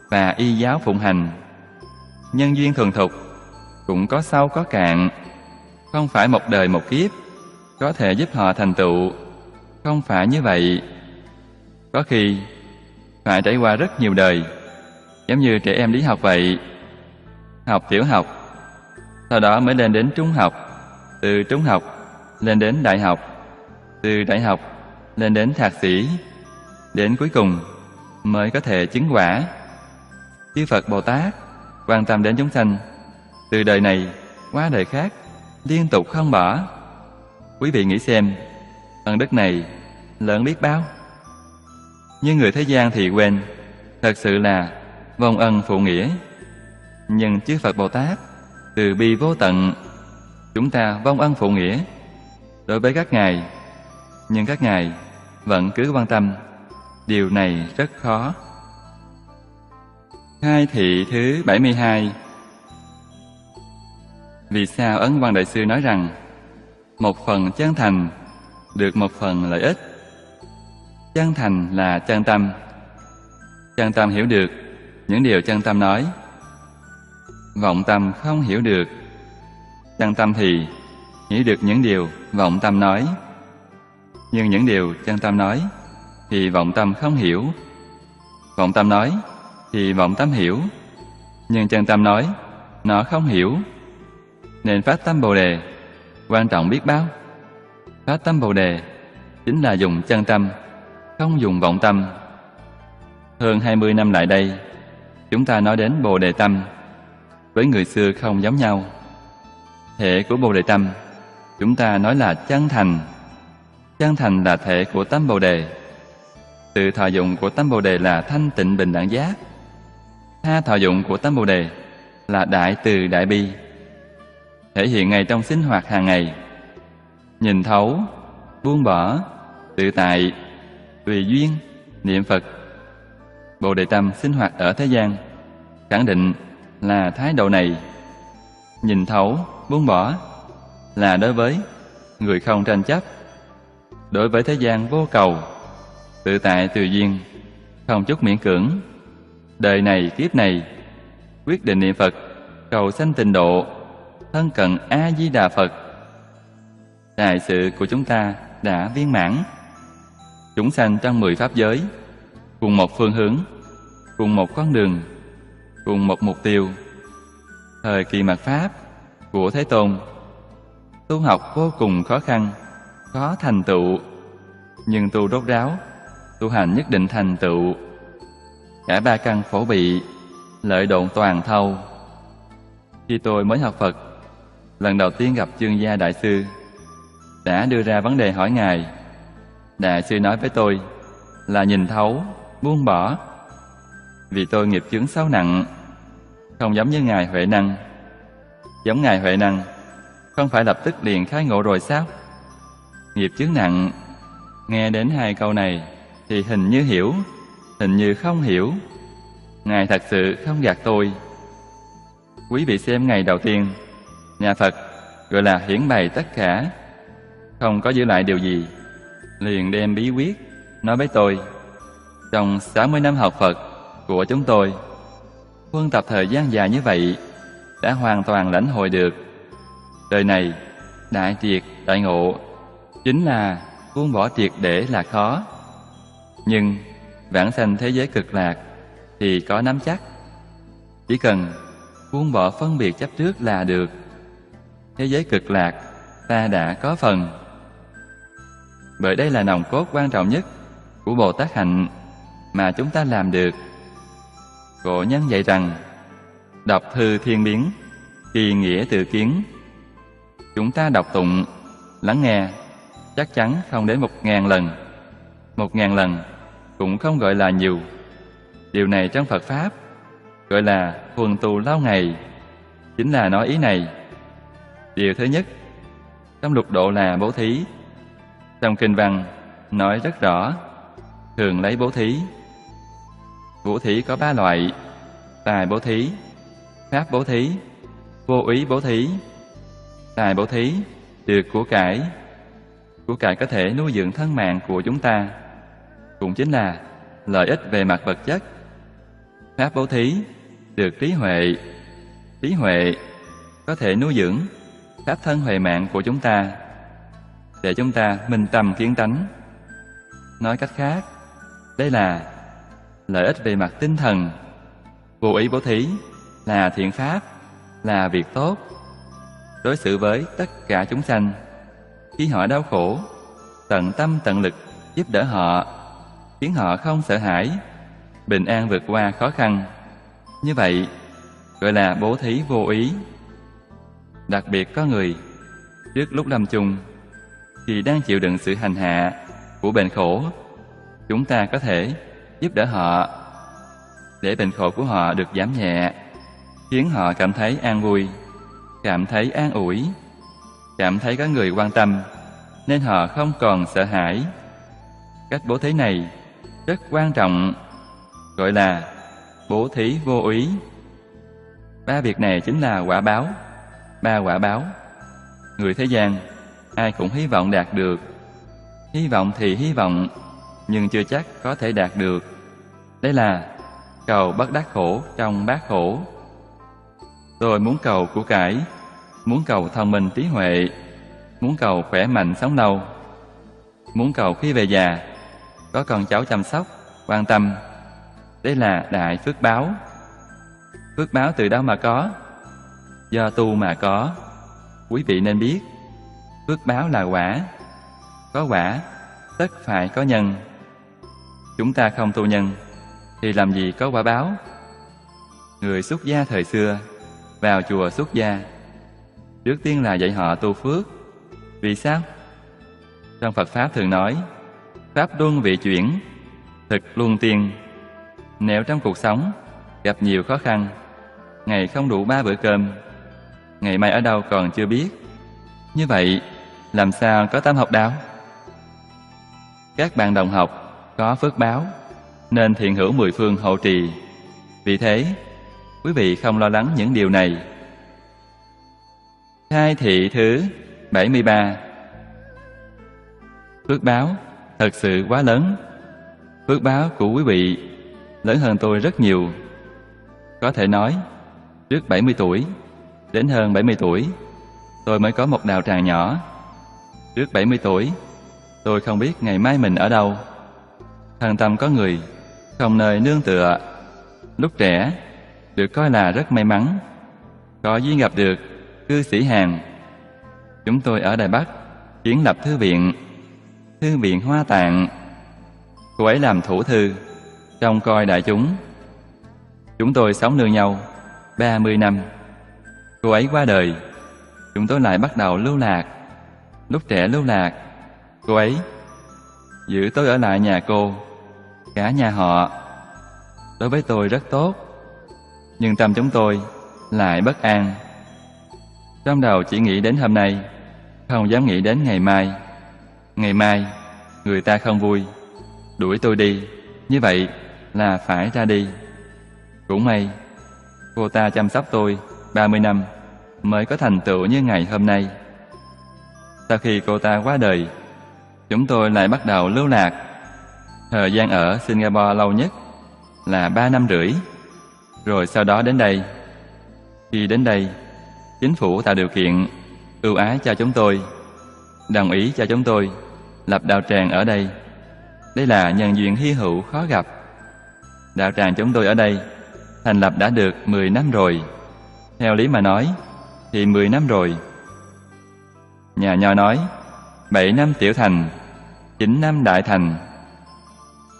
và y giáo phụng hành. Nhân duyên thuần thục cũng có sâu có cạn, không phải một đời một kiếp có thể giúp họ thành tựu. Không phải như vậy. Có khi phải trải qua rất nhiều đời, giống như trẻ em đi học vậy. Học tiểu học, sau đó mới lên đến trung học, từ trung học lên đến đại học, từ đại học lên đến thạc sĩ, đến cuối cùng mới có thể chứng quả. Chư Phật Bồ Tát quan tâm đến chúng sanh từ đời này qua đời khác, liên tục không bỏ. Quý vị nghĩ xem, ân đức này lớn biết bao. Như người thế gian thì quên, thật sự là vong ân phụ nghĩa. Nhưng chư Phật Bồ Tát từ bi vô tận, chúng ta vong ân phụ nghĩa đối với các ngài, nhưng các ngài vẫn cứ quan tâm. Điều này rất khó. Khai thị thứ 72. Vì sao Ấn Quang Đại Sư nói rằng một phần chân thành được một phần lợi ích? Chân thành là chân tâm. Chân tâm hiểu được những điều chân tâm nói. Vọng tâm không hiểu được. Chân tâm thì hiểu được những điều vọng tâm nói. Nhưng những điều chân tâm nói thì vọng tâm không hiểu. Vọng tâm nói thì vọng tâm hiểu, nhưng chân tâm nói nó không hiểu. Nên phát tâm Bồ Đề quan trọng biết bao. Phát tâm Bồ Đề chính là dùng chân tâm, không dùng vọng tâm. Hơn 20 năm lại đây, chúng ta nói đến Bồ Đề tâm với người xưa không giống nhau. Thể của Bồ Đề tâm chúng ta nói là chân thành. Chân thành là thể của tâm Bồ Đề. Từ thọ dụng của tâm Bồ Đề là thanh tịnh bình đẳng giác. Tha thọ dụng của tâm Bồ Đề là đại từ đại bi, thể hiện ngay trong sinh hoạt hàng ngày. Nhìn thấu, buông bỏ, tự tại, tùy duyên, niệm Phật. Bồ Đề tâm sinh hoạt ở thế gian khẳng định là thái độ này. Nhìn thấu, buông bỏ là đối với người không tranh chấp, đối với thế gian vô cầu, tự tại tùy duyên, không chút miễn cưỡng. Đời này kiếp này quyết định niệm Phật, cầu sanh tịnh độ, thân cận A Di Đà Phật. Đại sự của chúng ta đã viên mãn. Chúng sanh trong 10 pháp giới cùng một phương hướng, cùng một con đường, cùng một mục tiêu. Thời kỳ mạt Pháp của Thế Tôn, tu học vô cùng khó khăn, khó thành tựu, nhưng tu rốt ráo, tu hành nhất định thành tựu. Cả ba căn phổ bị, lợi độn toàn thâu. Khi tôi mới học Phật, lần đầu tiên gặp Chương Gia Đại Sư, đã đưa ra vấn đề hỏi Ngài. Đại Sư nói với tôi là nhìn thấu, buông bỏ. Vì tôi nghiệp chướng sâu nặng, không giống như Ngài Huệ Năng. Giống Ngài Huệ Năng, không phải lập tức liền khai ngộ rồi sao? Nghiệp chướng nặng, nghe đến 2 câu này thì hình như hiểu, hình như không hiểu. Ngài thật sự không gạt tôi. Quý vị xem ngày đầu tiên, nhà Phật gọi là hiển bày tất cả, không có giữ lại điều gì, liền đem bí quyết nói với tôi. Trong 60 năm học Phật của chúng tôi, huân tập thời gian dài như vậy, đã hoàn toàn lãnh hội được. Đời này đại triệt đại ngộ chính là buông bỏ triệt để là khó, nhưng vãng sanh thế giới cực lạc thì có nắm chắc. Chỉ cần buông bỏ phân biệt chấp trước là được. Thế giới cực lạc ta đã có phần. Bởi đây là nòng cốt quan trọng nhất của Bồ Tát hạnh mà chúng ta làm được. Cổ nhân dạy rằng đọc thư thiên biến, kỳ nghĩa tự kiến. Chúng ta đọc tụng, lắng nghe chắc chắn không đến 1000 lần. 1000 lần cũng không gọi là nhiều. Điều này trong Phật Pháp gọi là thuần tu lâu ngày, chính là nói ý này. Điều thứ nhất, trong lục độ là bố thí. Trong kinh văn nói rất rõ, thường lấy bố thí. Bố thí có 3 loại: tài bố thí, pháp bố thí, vô úy bố thí. Tài bố thí được của cải. Của cải có thể nuôi dưỡng thân mạng của chúng ta, cũng chính là lợi ích về mặt vật chất. Pháp bố thí được trí huệ. Trí huệ có thể nuôi dưỡng pháp thân huệ mạng của chúng ta, để chúng ta minh tâm kiến tánh. Nói cách khác, đây là lợi ích về mặt tinh thần. Vô ý bố thí là thiện pháp, là việc tốt. Đối xử với tất cả chúng sanh, khi họ đau khổ, tận tâm tận lực giúp đỡ họ, khiến họ không sợ hãi, bình an vượt qua khó khăn. Như vậy gọi là bố thí vô ý. Đặc biệt có người trước lúc lâm chung, khi đang chịu đựng sự hành hạ của bệnh khổ, chúng ta có thể giúp đỡ họ để bệnh khổ của họ được giảm nhẹ, khiến họ cảm thấy an vui, cảm thấy an ủi, cảm thấy có người quan tâm, nên họ không còn sợ hãi. Cách bố thí này rất quan trọng, gọi là bố thí vô úy. Ba việc này chính là quả báo, ba quả báo. Người thế gian ai cũng hy vọng đạt được. Hy vọng thì hy vọng, nhưng chưa chắc có thể đạt được. Đây là cầu bất đắc khổ trong bát khổ. Tôi muốn cầu của cải, muốn cầu thông minh trí huệ, muốn cầu khỏe mạnh sống lâu, muốn cầu khi về già có con cháu chăm sóc, quan tâm. Đây là đại phước báo. Phước báo từ đâu mà có? Do tu mà có. Quý vị nên biết, phước báo là quả. Có quả, tất phải có nhân. Chúng ta không tu nhân, thì làm gì có quả báo? Người xuất gia thời xưa vào chùa xuất gia, trước tiên là dạy họ tu phước. Vì sao? Trong Phật Pháp thường nói, Pháp luân vị chuyển, thực luân tiên. Nếu trong cuộc sống gặp nhiều khó khăn, ngày không đủ 3 bữa cơm, ngày mai ở đâu còn chưa biết, như vậy làm sao có tâm học đạo? Các bạn đồng học có phước báo nên thiện hữu 10 phương hộ trì. Vì thế, quý vị không lo lắng những điều này. Khai thị thứ 73. Phước báo thật sự quá lớn. Phước báo của quý vị lớn hơn tôi rất nhiều. Có thể nói, trước 70 tuổi, đến hơn 70 tuổi, tôi mới có một đạo tràng nhỏ. Trước 70 tuổi, tôi không biết ngày mai mình ở đâu. Thân tâm có người, không nơi nương tựa. Lúc trẻ, được coi là rất may mắn, có duyên gặp được cư sĩ Hàn. Chúng tôi ở Đài Bắc kiến lập thư viện Hoa Tạng. Cô ấy làm thủ thư, trông coi đại chúng. Chúng tôi sống nương nhau 30 năm. Cô ấy qua đời, chúng tôi lại bắt đầu lưu lạc. Lúc trẻ lưu lạc, cô ấy giữ tôi ở lại nhà cô. Cả nhà họ đối với tôi rất tốt, nhưng tâm chúng tôi lại bất an. Trong đầu chỉ nghĩ đến hôm nay, không dám nghĩ đến ngày mai. Ngày mai người ta không vui, đuổi tôi đi, như vậy là phải ra đi. Cũng may cô ta chăm sóc tôi 30 năm mới có thành tựu như ngày hôm nay. Sau khi cô ta qua đời, chúng tôi lại bắt đầu lưu lạc. Thời gian ở Singapore lâu nhất là 3 năm rưỡi, rồi sau đó đến đây. Khi đến đây, chính phủ tạo điều kiện ưu ái cho chúng tôi, đồng ý cho chúng tôi lập đạo tràng ở đây. Đây là nhân duyên hy hữu khó gặp. Đạo tràng chúng tôi ở đây thành lập đã được 10 năm rồi. Theo lý mà nói thì 10 năm rồi. Nhà nho nói 7 năm tiểu thành, 9 năm đại thành.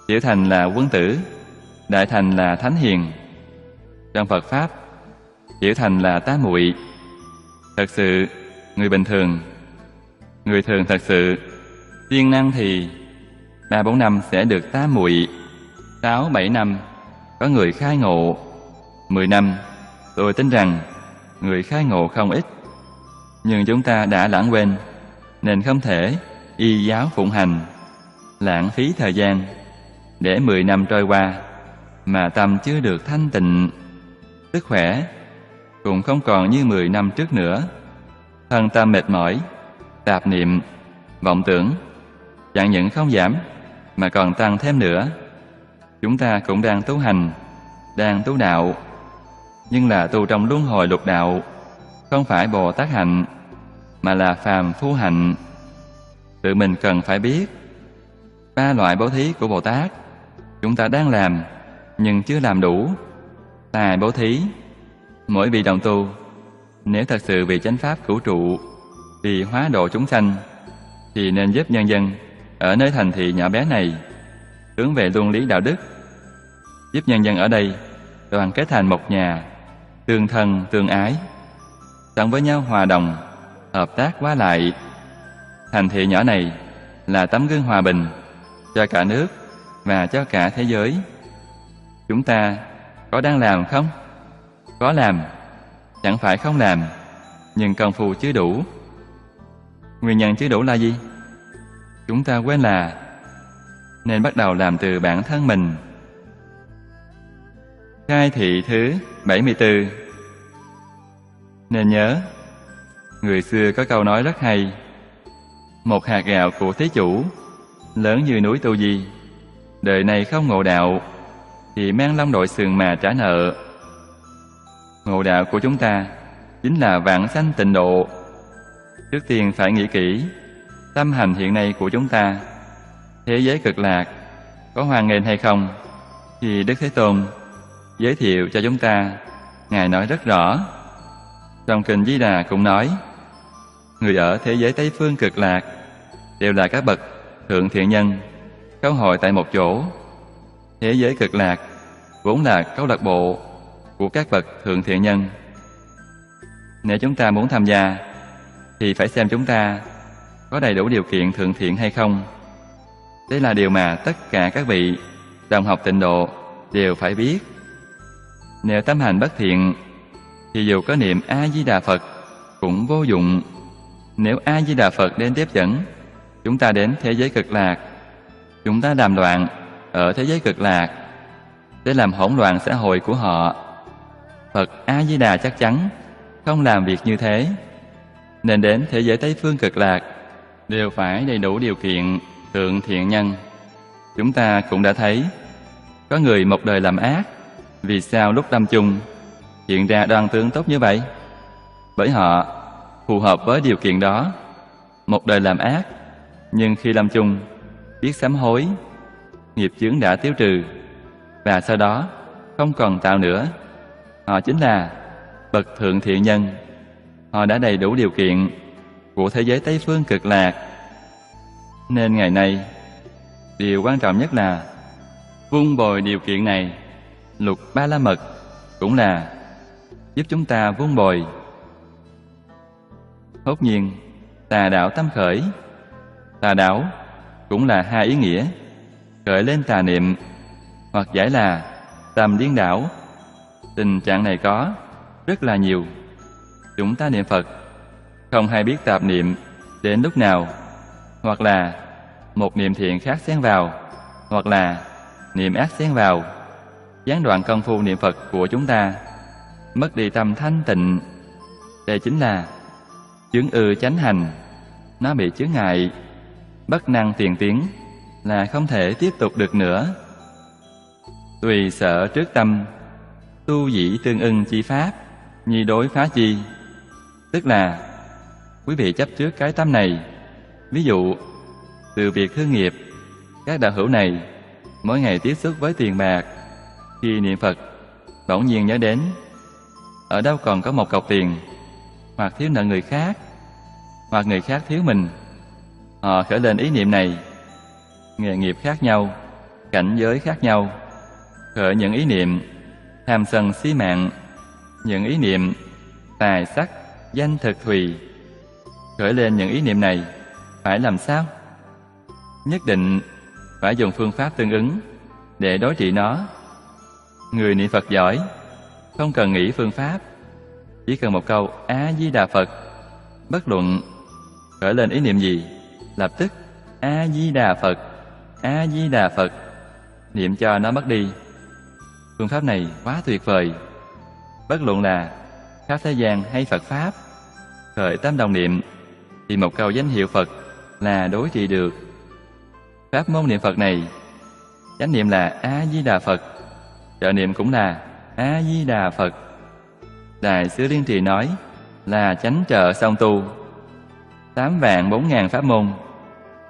Tiểu thành là quân tử, đại thành là thánh hiền. Trong Phật Pháp, tiểu thành là tá muội. Thật sự, người bình thường, người thường thật sự, siêng năng thì 3-4 năm sẽ được tá muội. 6-7 năm có người khai ngộ. 10 năm, tôi tin rằng người khai ngộ không ít. Nhưng chúng ta đã lãng quên, nên không thể y giáo phụng hành, lãng phí thời gian để 10 năm trôi qua mà tâm chưa được thanh tịnh. Sức khỏe cũng không còn như 10 năm trước nữa. Thân tâm mệt mỏi, tạp niệm, vọng tưởng chẳng những không giảm mà còn tăng thêm nữa. Chúng ta cũng đang tu hành, đang tu đạo, nhưng là tu trong luân hồi lục đạo, không phải Bồ Tát hạnh, mà là phàm phu hạnh. Tự mình cần phải biết 3 loại bố thí của Bồ Tát chúng ta đang làm nhưng chưa làm đủ. Tài bố thí, mỗi vị đồng tu nếu thật sự vì chánh pháp cứu trụ, vì hóa độ chúng sanh, thì nên giúp nhân dân ở nơi thành thị nhỏ bé này hướng về luân lý đạo đức, giúp nhân dân ở đây đoàn kết thành một nhà, tương thân tương ái, sống với nhau hòa đồng, hợp tác qua lại. Thành thị nhỏ này là tấm gương hòa bình cho cả nước và cho cả thế giới. Chúng ta có đang làm không? Có làm, chẳng phải không làm, nhưng công phu chưa đủ. Nguyên nhân chưa đủ là gì? Chúng ta quên là nên bắt đầu làm từ bản thân mình. Khai thị thứ 74. Nên nhớ, người xưa có câu nói rất hay: một hạt gạo của thí chủ lớn như núi Tu Di, đời này không ngộ đạo thì mang long đội sừng mà trả nợ. Ngộ đạo của chúng ta chính là vãng sanh tịnh độ. Trước tiên phải nghĩ kỹ tâm hành hiện nay của chúng ta, thế giới cực lạc có hoan nghênh hay không? Thì Đức Thế Tôn giới thiệu cho chúng ta, Ngài nói rất rõ. Trong Kinh Di Đà cũng nói, người ở thế giới Tây Phương cực lạc đều là các bậc thượng thiện nhân, câu hội tại một chỗ. Thế giới cực lạc vốn là câu lạc bộ của các bậc thượng thiện nhân. Nếu chúng ta muốn tham gia thì phải xem chúng ta có đầy đủ điều kiện thượng thiện hay không. Đây là điều mà tất cả các vị đồng học tịnh độ đều phải biết. Nếu tâm hành bất thiện thì dù có niệm A-di-đà Phật cũng vô dụng. Nếu A-di-đà Phật đến tiếp dẫn chúng ta đến thế giới cực lạc, chúng ta làm loạn ở thế giới cực lạc để làm hỗn loạn xã hội của họ. Phật A-di-đà chắc chắn không làm việc như thế. Nên đến thế giới Tây Phương cực lạc đều phải đầy đủ điều kiện thượng thiện nhân. Chúng ta cũng đã thấy có người một đời làm ác, vì sao lúc lâm chung hiện ra đoan tướng tốt như vậy? Bởi họ phù hợp với điều kiện đó. Một đời làm ác, nhưng khi lâm chung biết sám hối, nghiệp chướng đã tiêu trừ, và sau đó không còn tạo nữa. Họ chính là bậc thượng thiện nhân. Họ đã đầy đủ điều kiện của thế giới Tây Phương cực lạc. Nên ngày nay, điều quan trọng nhất là vun bồi điều kiện này. Lục Ba La Mật cũng là giúp chúng ta vun bồi. Hốt nhiên, tà đảo tâm khởi. Tà đảo cũng là hai ý nghĩa: khởi lên tà niệm, hoặc giải là tâm điên đảo. Tình trạng này có rất là nhiều. Chúng ta niệm Phật không hay biết tạp niệm đến lúc nào, hoặc là một niệm thiện khác xen vào, hoặc là niệm ác xen vào, gián đoạn công phu niệm Phật của chúng ta, mất đi tâm thanh tịnh. Đây chính là chướng ư chánh hành. Nó bị chướng ngại, bất năng tiền tiến, là không thể tiếp tục được nữa. Tùy sở trước tâm, tu dĩ tương ưng chi pháp, nhi đối phá chi. Tức là quý vị chấp trước cái tâm này. Ví dụ, từ việc thương nghiệp, các đạo hữu này mỗi ngày tiếp xúc với tiền bạc. Khi niệm Phật, bỗng nhiên nhớ đến ở đâu còn có một cọc tiền, hoặc thiếu nợ người khác, hoặc người khác thiếu mình. Họ khởi lên ý niệm này. Nghề nghiệp khác nhau, cảnh giới khác nhau, khởi những ý niệm tham sân si mạng, những ý niệm tài sắc danh thực thùy. Khởi lên những ý niệm này phải làm sao? Nhất định phải dùng phương pháp tương ứng để đối trị nó. Người niệm Phật giỏi không cần nghĩ phương pháp, chỉ cần một câu A-di-đà Phật. Bất luận khởi lên ý niệm gì, lập tức A-di-đà Phật, A-di-đà Phật, niệm cho nó mất đi. Phương pháp này quá tuyệt vời. Bất luận là khắp thế gian hay Phật Pháp, khởi tâm đồng niệm thì một câu danh hiệu Phật là đối trị được. Pháp môn niệm Phật này chánh niệm là A-di-đà Phật, trợ niệm cũng là A-di-đà Phật. Đại sư Liên Trì nói là chánh trợ song tu. 8.400.000 pháp môn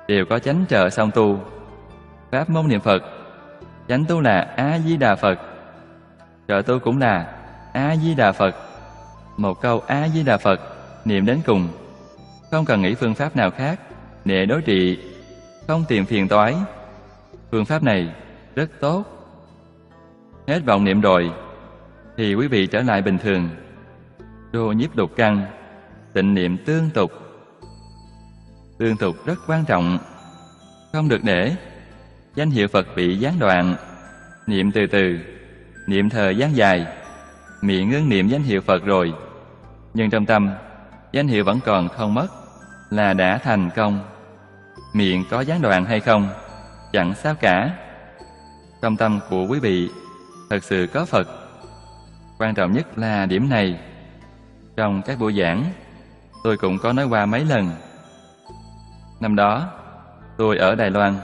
đều có chánh trợ song tu. Pháp môn niệm Phật, chánh tu là A-di-đà Phật, trợ tu cũng là A-di-đà Phật. Một câu A-di-đà Phật niệm đến cùng, không cần nghĩ phương pháp nào khác để đối trị, không tìm phiền toái. Phương pháp này rất tốt. Hết vọng niệm rồi thì quý vị trở lại bình thường. Đô nhiếp lục căn, tịnh niệm tương tục. Tương tục rất quan trọng, không được để danh hiệu Phật bị gián đoạn. Niệm từ từ, niệm thời gian dài, miệng ngưng niệm danh hiệu Phật rồi, nhưng trong tâm danh hiệu vẫn còn không mất, là đã thành công. Miệng có gián đoạn hay không chẳng sao cả. Trong tâm của quý vị thật sự có Phật. Quan trọng nhất là điểm này. Trong các buổi giảng, tôi cũng có nói qua mấy lần. Năm đó, tôi ở Đài Loan,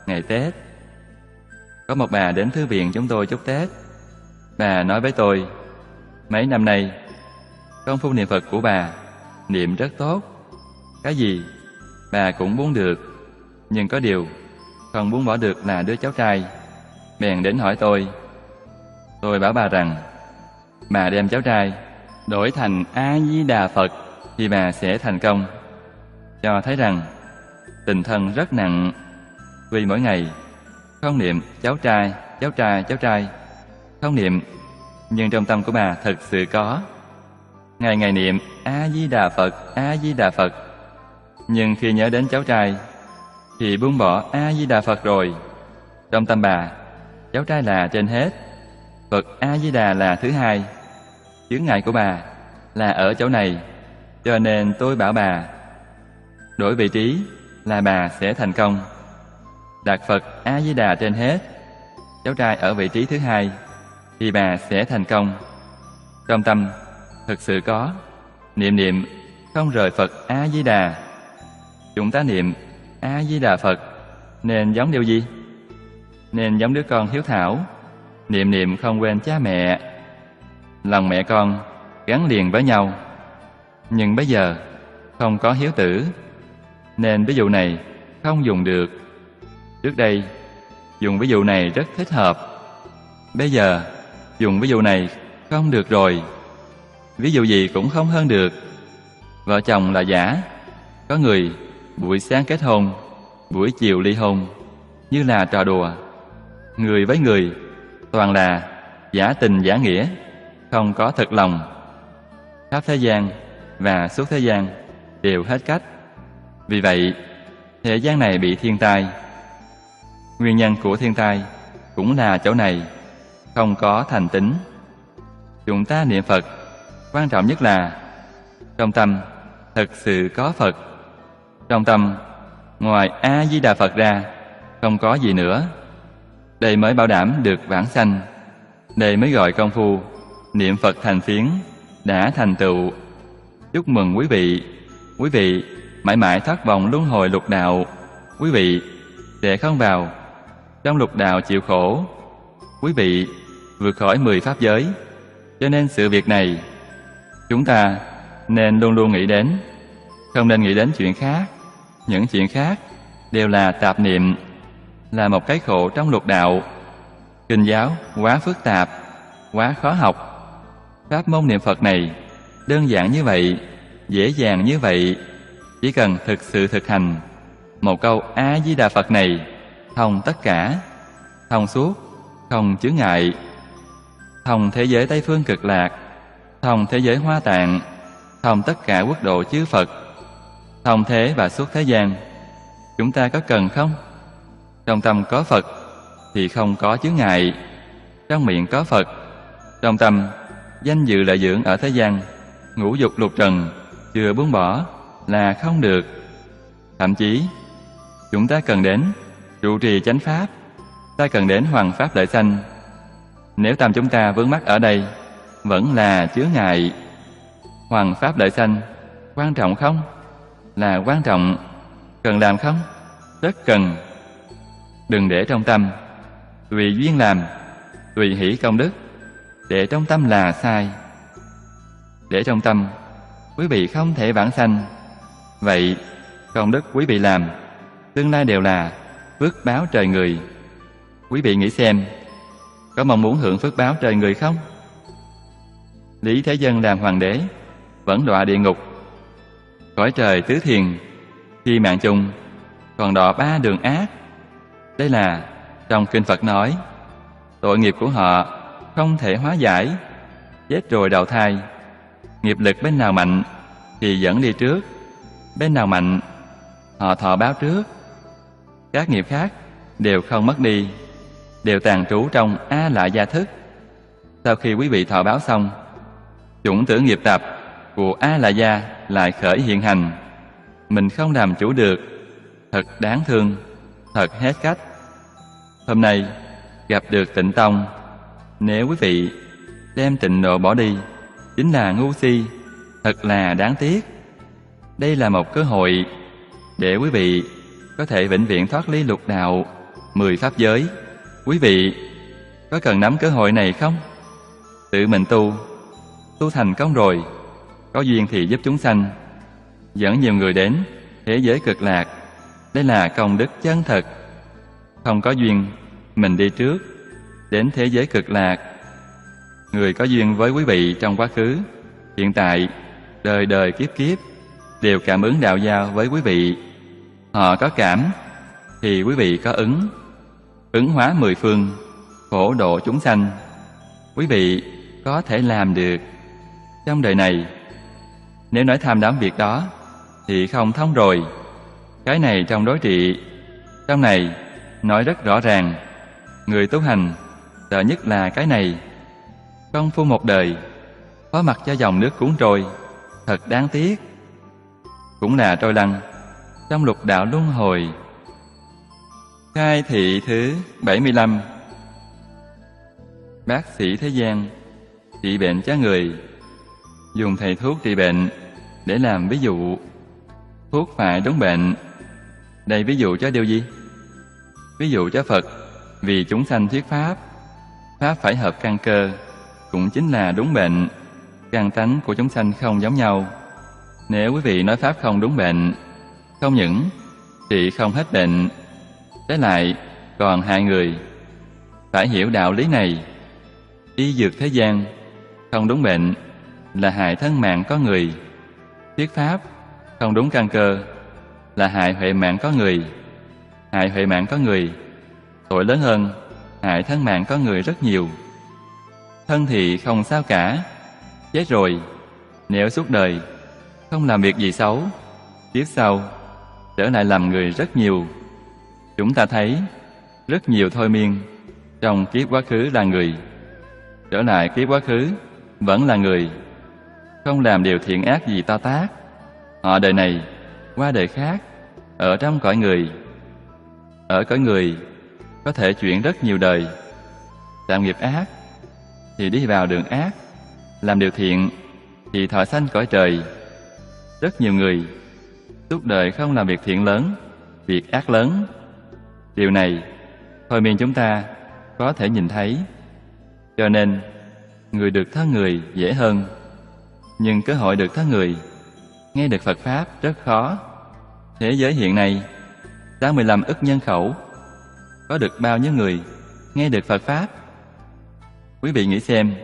ngày Tết. Có một bà đến thư viện chúng tôi chúc Tết. Bà nói với tôi, mấy năm nay, công phu niệm Phật của bà niệm rất tốt. Cái gì bà cũng muốn được, nhưng có điều không muốn bỏ được là đứa cháu trai. Bèn đến hỏi tôi. Tôi bảo bà rằng, bà đem cháu trai đổi thành A-di-đà Phật thì bà sẽ thành công. Cho thấy rằng tình thân rất nặng. Vì mỗi ngày không niệm cháu trai, cháu trai, cháu trai, không niệm, nhưng trong tâm của bà thật sự có. Ngày ngày niệm A-di-đà Phật, A-di-đà Phật. Nhưng khi nhớ đến cháu trai thì buông bỏ A-di-đà Phật rồi. Trong tâm bà, cháu trai là trên hết, Phật A-di-đà là thứ hai. Chướng ngại của bà là ở chỗ này. Cho nên tôi bảo bà, đổi vị trí là bà sẽ thành công. Đặt Phật A-di-đà trên hết, cháu trai ở vị trí thứ hai, thì bà sẽ thành công. Trong tâm thực sự có, niệm niệm không rời Phật A-di-đà. Chúng ta niệm A-di-đà Phật nên giống điều gì? Nên giống đứa con hiếu thảo, niệm niệm không quên cha mẹ. Lòng mẹ con gắn liền với nhau. Nhưng bây giờ không có hiếu tử, nên ví dụ này không dùng được. Trước đây dùng ví dụ này rất thích hợp, bây giờ dùng ví dụ này không được rồi. Ví dụ gì cũng không hơn được. Vợ chồng là giả, có người buổi sáng kết hôn, buổi chiều ly hôn, như là trò đùa. Người với người toàn là giả tình giả nghĩa, không có thật lòng. Khắp thế gian và suốt thế gian đều hết cách. Vì vậy, thế gian này bị thiên tai. Nguyên nhân của thiên tai cũng là chỗ này, không có thành tín. Chúng ta niệm Phật, quan trọng nhất là trong tâm thật sự có Phật. Trong tâm, ngoài A-di-đà Phật ra, không có gì nữa. Đây mới bảo đảm được vãng sanh. Đây mới gọi công phu niệm Phật thành phiến đã thành tựu. Chúc mừng quý vị. Quý vị mãi mãi thoát vòng luân hồi lục đạo. Quý vị sẽ không vào trong lục đạo chịu khổ. Quý vị vượt khỏi 10 pháp giới. Cho nên sự việc này chúng ta nên luôn luôn nghĩ đến, không nên nghĩ đến chuyện khác. Những chuyện khác đều là tạp niệm, là một cái khổ trong lục đạo. Kinh giáo quá phức tạp, quá khó học. Pháp môn niệm Phật này đơn giản như vậy, dễ dàng như vậy. Chỉ cần thực sự thực hành, một câu A-di-đà Phật này thông tất cả, thông suốt, không chướng ngại. Thông thế giới Tây Phương Cực Lạc, thông thế giới Hoa Tạng, thông tất cả quốc độ chư Phật, thông thế và suốt thế gian. Chúng ta có cần không? Trong tâm có Phật thì không có chướng ngại. Trong miệng có Phật, trong tâm danh dự lợi dưỡng ở thế gian, ngũ dục lục trần chưa buông bỏ là không được. Thậm chí chúng ta cần đến trụ trì chánh pháp, ta cần đến hoằng pháp lợi sanh. Nếu tâm chúng ta vướng mắc ở đây, vẫn là chướng ngại. Hoằng pháp lợi sanh quan trọng không? Là quan trọng. Cần làm không? Rất cần. Đừng để trong tâm tùy duyên làm, tùy hỷ công đức. Để trong tâm là sai. Để trong tâm, quý vị không thể vãng sanh. Vậy, công đức quý vị làm, tương lai đều là phước báo trời người. Quý vị nghĩ xem, có mong muốn hưởng phước báo trời người không? Lý Thế Dân làm hoàng đế, vẫn đọa địa ngục. Cõi trời tứ thiền, khi mạng chung, còn đọa 3 đường ác. Đây là trong kinh Phật nói, tội nghiệp của họ không thể hóa giải, chết rồi đầu thai. Nghiệp lực bên nào mạnh thì dẫn đi trước, bên nào mạnh họ thọ báo trước. Các nghiệp khác đều không mất đi, đều tàn trú trong A Lại Gia thức. Sau khi quý vị thọ báo xong, chủng tử nghiệp tập của A Lại Gia lại khởi hiện hành. Mình không làm chủ được, thật đáng thương, thật hết cách. Hôm nay gặp được Tịnh Tông, nếu quý vị đem Tịnh Độ bỏ đi, chính là ngu si, thật là đáng tiếc. Đây là một cơ hội để quý vị có thể vĩnh viễn thoát ly lục đạo 10 pháp giới. Quý vị có cần nắm cơ hội này không? Tự mình tu thành công rồi, có duyên thì giúp chúng sanh, dẫn nhiều người đến thế giới cực lạc. Đây là công đức chân thật. Không có duyên, mình đi trước đến thế giới cực lạc. Người có duyên với quý vị trong quá khứ, hiện tại, đời đời kiếp kiếp đều cảm ứng đạo giao với quý vị. Họ có cảm thì quý vị có ứng. Ứng hóa 10 phương, phổ độ chúng sanh. Quý vị có thể làm được. Trong đời này, nếu nói tham đắm việc đó thì không thông rồi. Cái này trong đối trị, trong này nói rất rõ ràng. Người tu hành sợ nhất là cái này. Công phu một đời, phó mặc cho dòng nước cuốn trôi, thật đáng tiếc. Cũng là trôi lăn trong lục đạo luân hồi. Khai thị thứ 75. Bác sĩ thế gian trị bệnh cho người, dùng thầy thuốc trị bệnh để làm ví dụ. Thuốc phải đúng bệnh. Đây ví dụ cho điều gì? Ví dụ cho Phật, vì chúng sanh thuyết Pháp. Pháp phải hợp căn cơ, cũng chính là đúng bệnh. Căn tánh của chúng sanh không giống nhau. Nếu quý vị nói Pháp không đúng bệnh, không những trị không hết bệnh, trái lại còn hại người. Phải hiểu đạo lý này. Y dược thế gian không đúng bệnh là hại thân mạng có người. Thuyết Pháp không đúng căn cơ là hại huệ mạng có người. Hại huệ mạng có người, tội lớn hơn hại thân mạng có người rất nhiều. Thân thì không sao cả, chết rồi, nếu suốt đời không làm việc gì xấu, kiếp sau trở lại làm người rất nhiều. Chúng ta thấy rất nhiều thôi miên trong kiếp quá khứ là người, trở lại kiếp quá khứ vẫn là người, không làm điều thiện ác gì to tát. Họ đời này qua đời khác, ở trong cõi người. Ở cõi người có thể chuyển rất nhiều đời. Làm nghiệp ác thì đi vào đường ác, làm điều thiện thì thọ sanh cõi trời. Rất nhiều người suốt đời không làm việc thiện lớn, việc ác lớn. Điều này thôi miên chúng ta có thể nhìn thấy. Cho nên người được thân người dễ hơn, nhưng cơ hội được thân người nghe được Phật Pháp rất khó. Thế giới hiện nay 65 ức nhân khẩu, có được bao nhiêu người nghe được Phật Pháp? Quý vị nghĩ xem,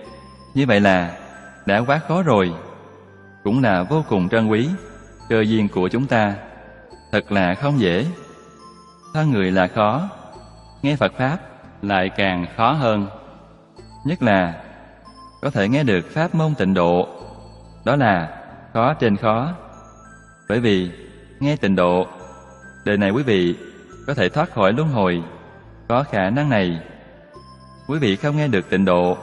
như vậy là đã quá khó rồi. Cũng là vô cùng trân quý, cơ duyên của chúng ta. Thật là không dễ. Thân người là khó, nghe Phật Pháp lại càng khó hơn. Nhất là có thể nghe được Pháp môn Tịnh Độ, đó là khó trên khó. Bởi vì nghe Tịnh Độ, đời này quý vị có thể thoát khỏi luân hồi, có khả năng này. Quý vị không nghe được Tịnh Độ,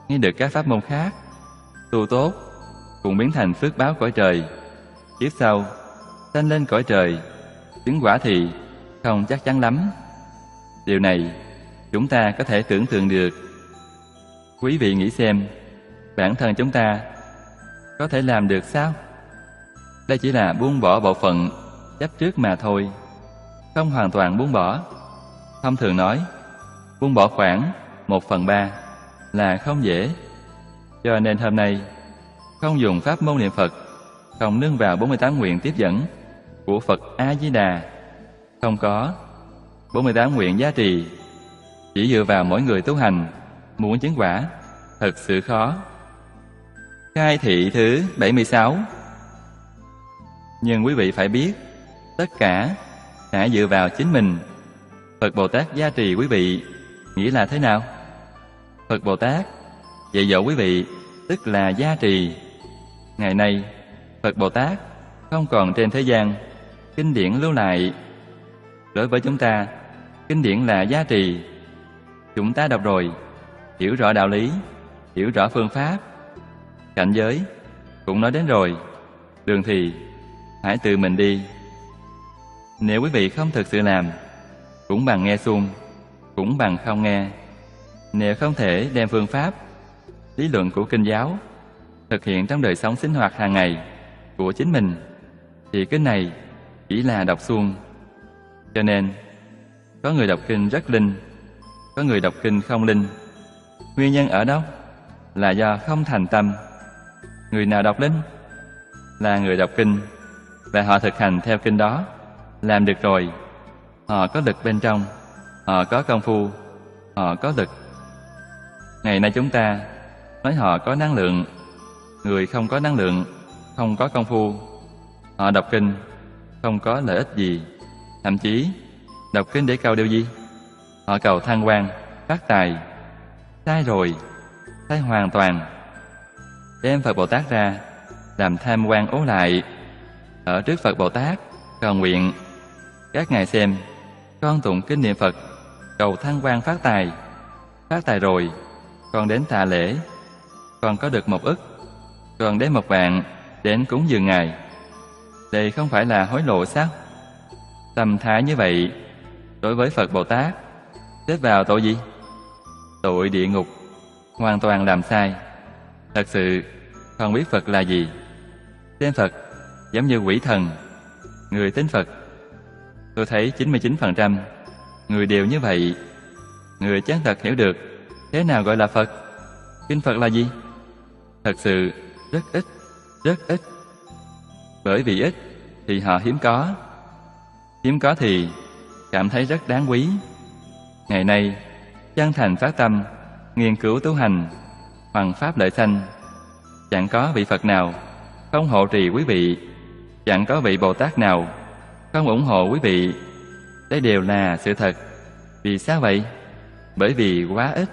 nghe được các pháp môn khác, tu tốt cũng biến thành phước báo cõi trời. Kiếp sau sanh lên cõi trời, chứng quả thì không chắc chắn lắm. Điều này chúng ta có thể tưởng tượng được. Quý vị nghĩ xem, bản thân chúng ta có thể làm được sao? Đây chỉ là buông bỏ bộ phận chấp trước mà thôi, không hoàn toàn buông bỏ. Thông thường nói, buông bỏ khoảng 1/3 là không dễ. Cho nên hôm nay không dùng pháp môn niệm Phật, không nương vào 48 nguyện tiếp dẫn của Phật A-di-đà, không có 48 nguyện giá trị, chỉ dựa vào mỗi người tu hành muốn chứng quả thật sự khó. Khai thị thứ 76. Nhưng quý vị phải biết, tất cả hãy dựa vào chính mình. Phật Bồ Tát gia trì quý vị nghĩa là thế nào? Phật Bồ Tát dạy dỗ quý vị tức là gia trì. Ngày nay Phật Bồ Tát không còn trên thế gian, kinh điển lưu lại. Đối với chúng ta, kinh điển là giá trị. Chúng ta đọc rồi, hiểu rõ đạo lý, hiểu rõ phương pháp. Cảnh giới cũng nói đến rồi, đường thì hãy tự mình đi. Nếu quý vị không thực sự làm, cũng bằng nghe suông, cũng bằng không nghe. Nếu không thể đem phương pháp, lý luận của kinh giáo thực hiện trong đời sống sinh hoạt hàng ngày của chính mình, thì kinh này chỉ là đọc suông. Cho nên có người đọc kinh rất linh, có người đọc kinh không linh. Nguyên nhân ở đâu? Là do không thành tâm. Người nào đọc linh? Là người đọc kinh và họ thực hành theo kinh đó, làm được rồi. Họ có lực bên trong, họ có công phu, họ có lực. Ngày nay chúng ta nói họ có năng lượng. Người không có năng lượng, không có công phu, họ đọc kinh không có lợi ích gì. Thậm chí đọc kinh để cầu điều gì? Họ cầu thăng quan, phát tài. Sai rồi, sai hoàn toàn. Đem Phật Bồ Tát ra làm tham quan ố lại. Ở trước Phật Bồ Tát cầu nguyện, các ngài xem con tụng kinh niệm Phật, cầu thăng quan phát tài. Phát tài rồi, con đến tạ lễ, con có được 1 ức, con đến 1 vạn đến cúng dường ngài. Đây không phải là hối lộ sao? Tâm thái như vậy đối với Phật Bồ Tát xếp vào tội gì? Tội địa ngục. Hoàn toàn làm sai. Thật sự không biết Phật là gì. Tên Phật giống như quỷ thần. Người tin Phật, tôi thấy 99% người đều như vậy. Người chân thật hiểu được thế nào gọi là Phật, kinh Phật là gì, thật sự rất ít, rất ít. Bởi vì ít thì họ hiếm có. Hiếm có thì cảm thấy rất đáng quý. Ngày nay chân thành phát tâm nghiên cứu tu hành bằng pháp lợi sanh, chẳng có vị Phật nào không hộ trì quý vị, chẳng có vị Bồ Tát nào không ủng hộ quý vị. Đây đều là sự thật. Vì sao vậy? Bởi vì quá ít.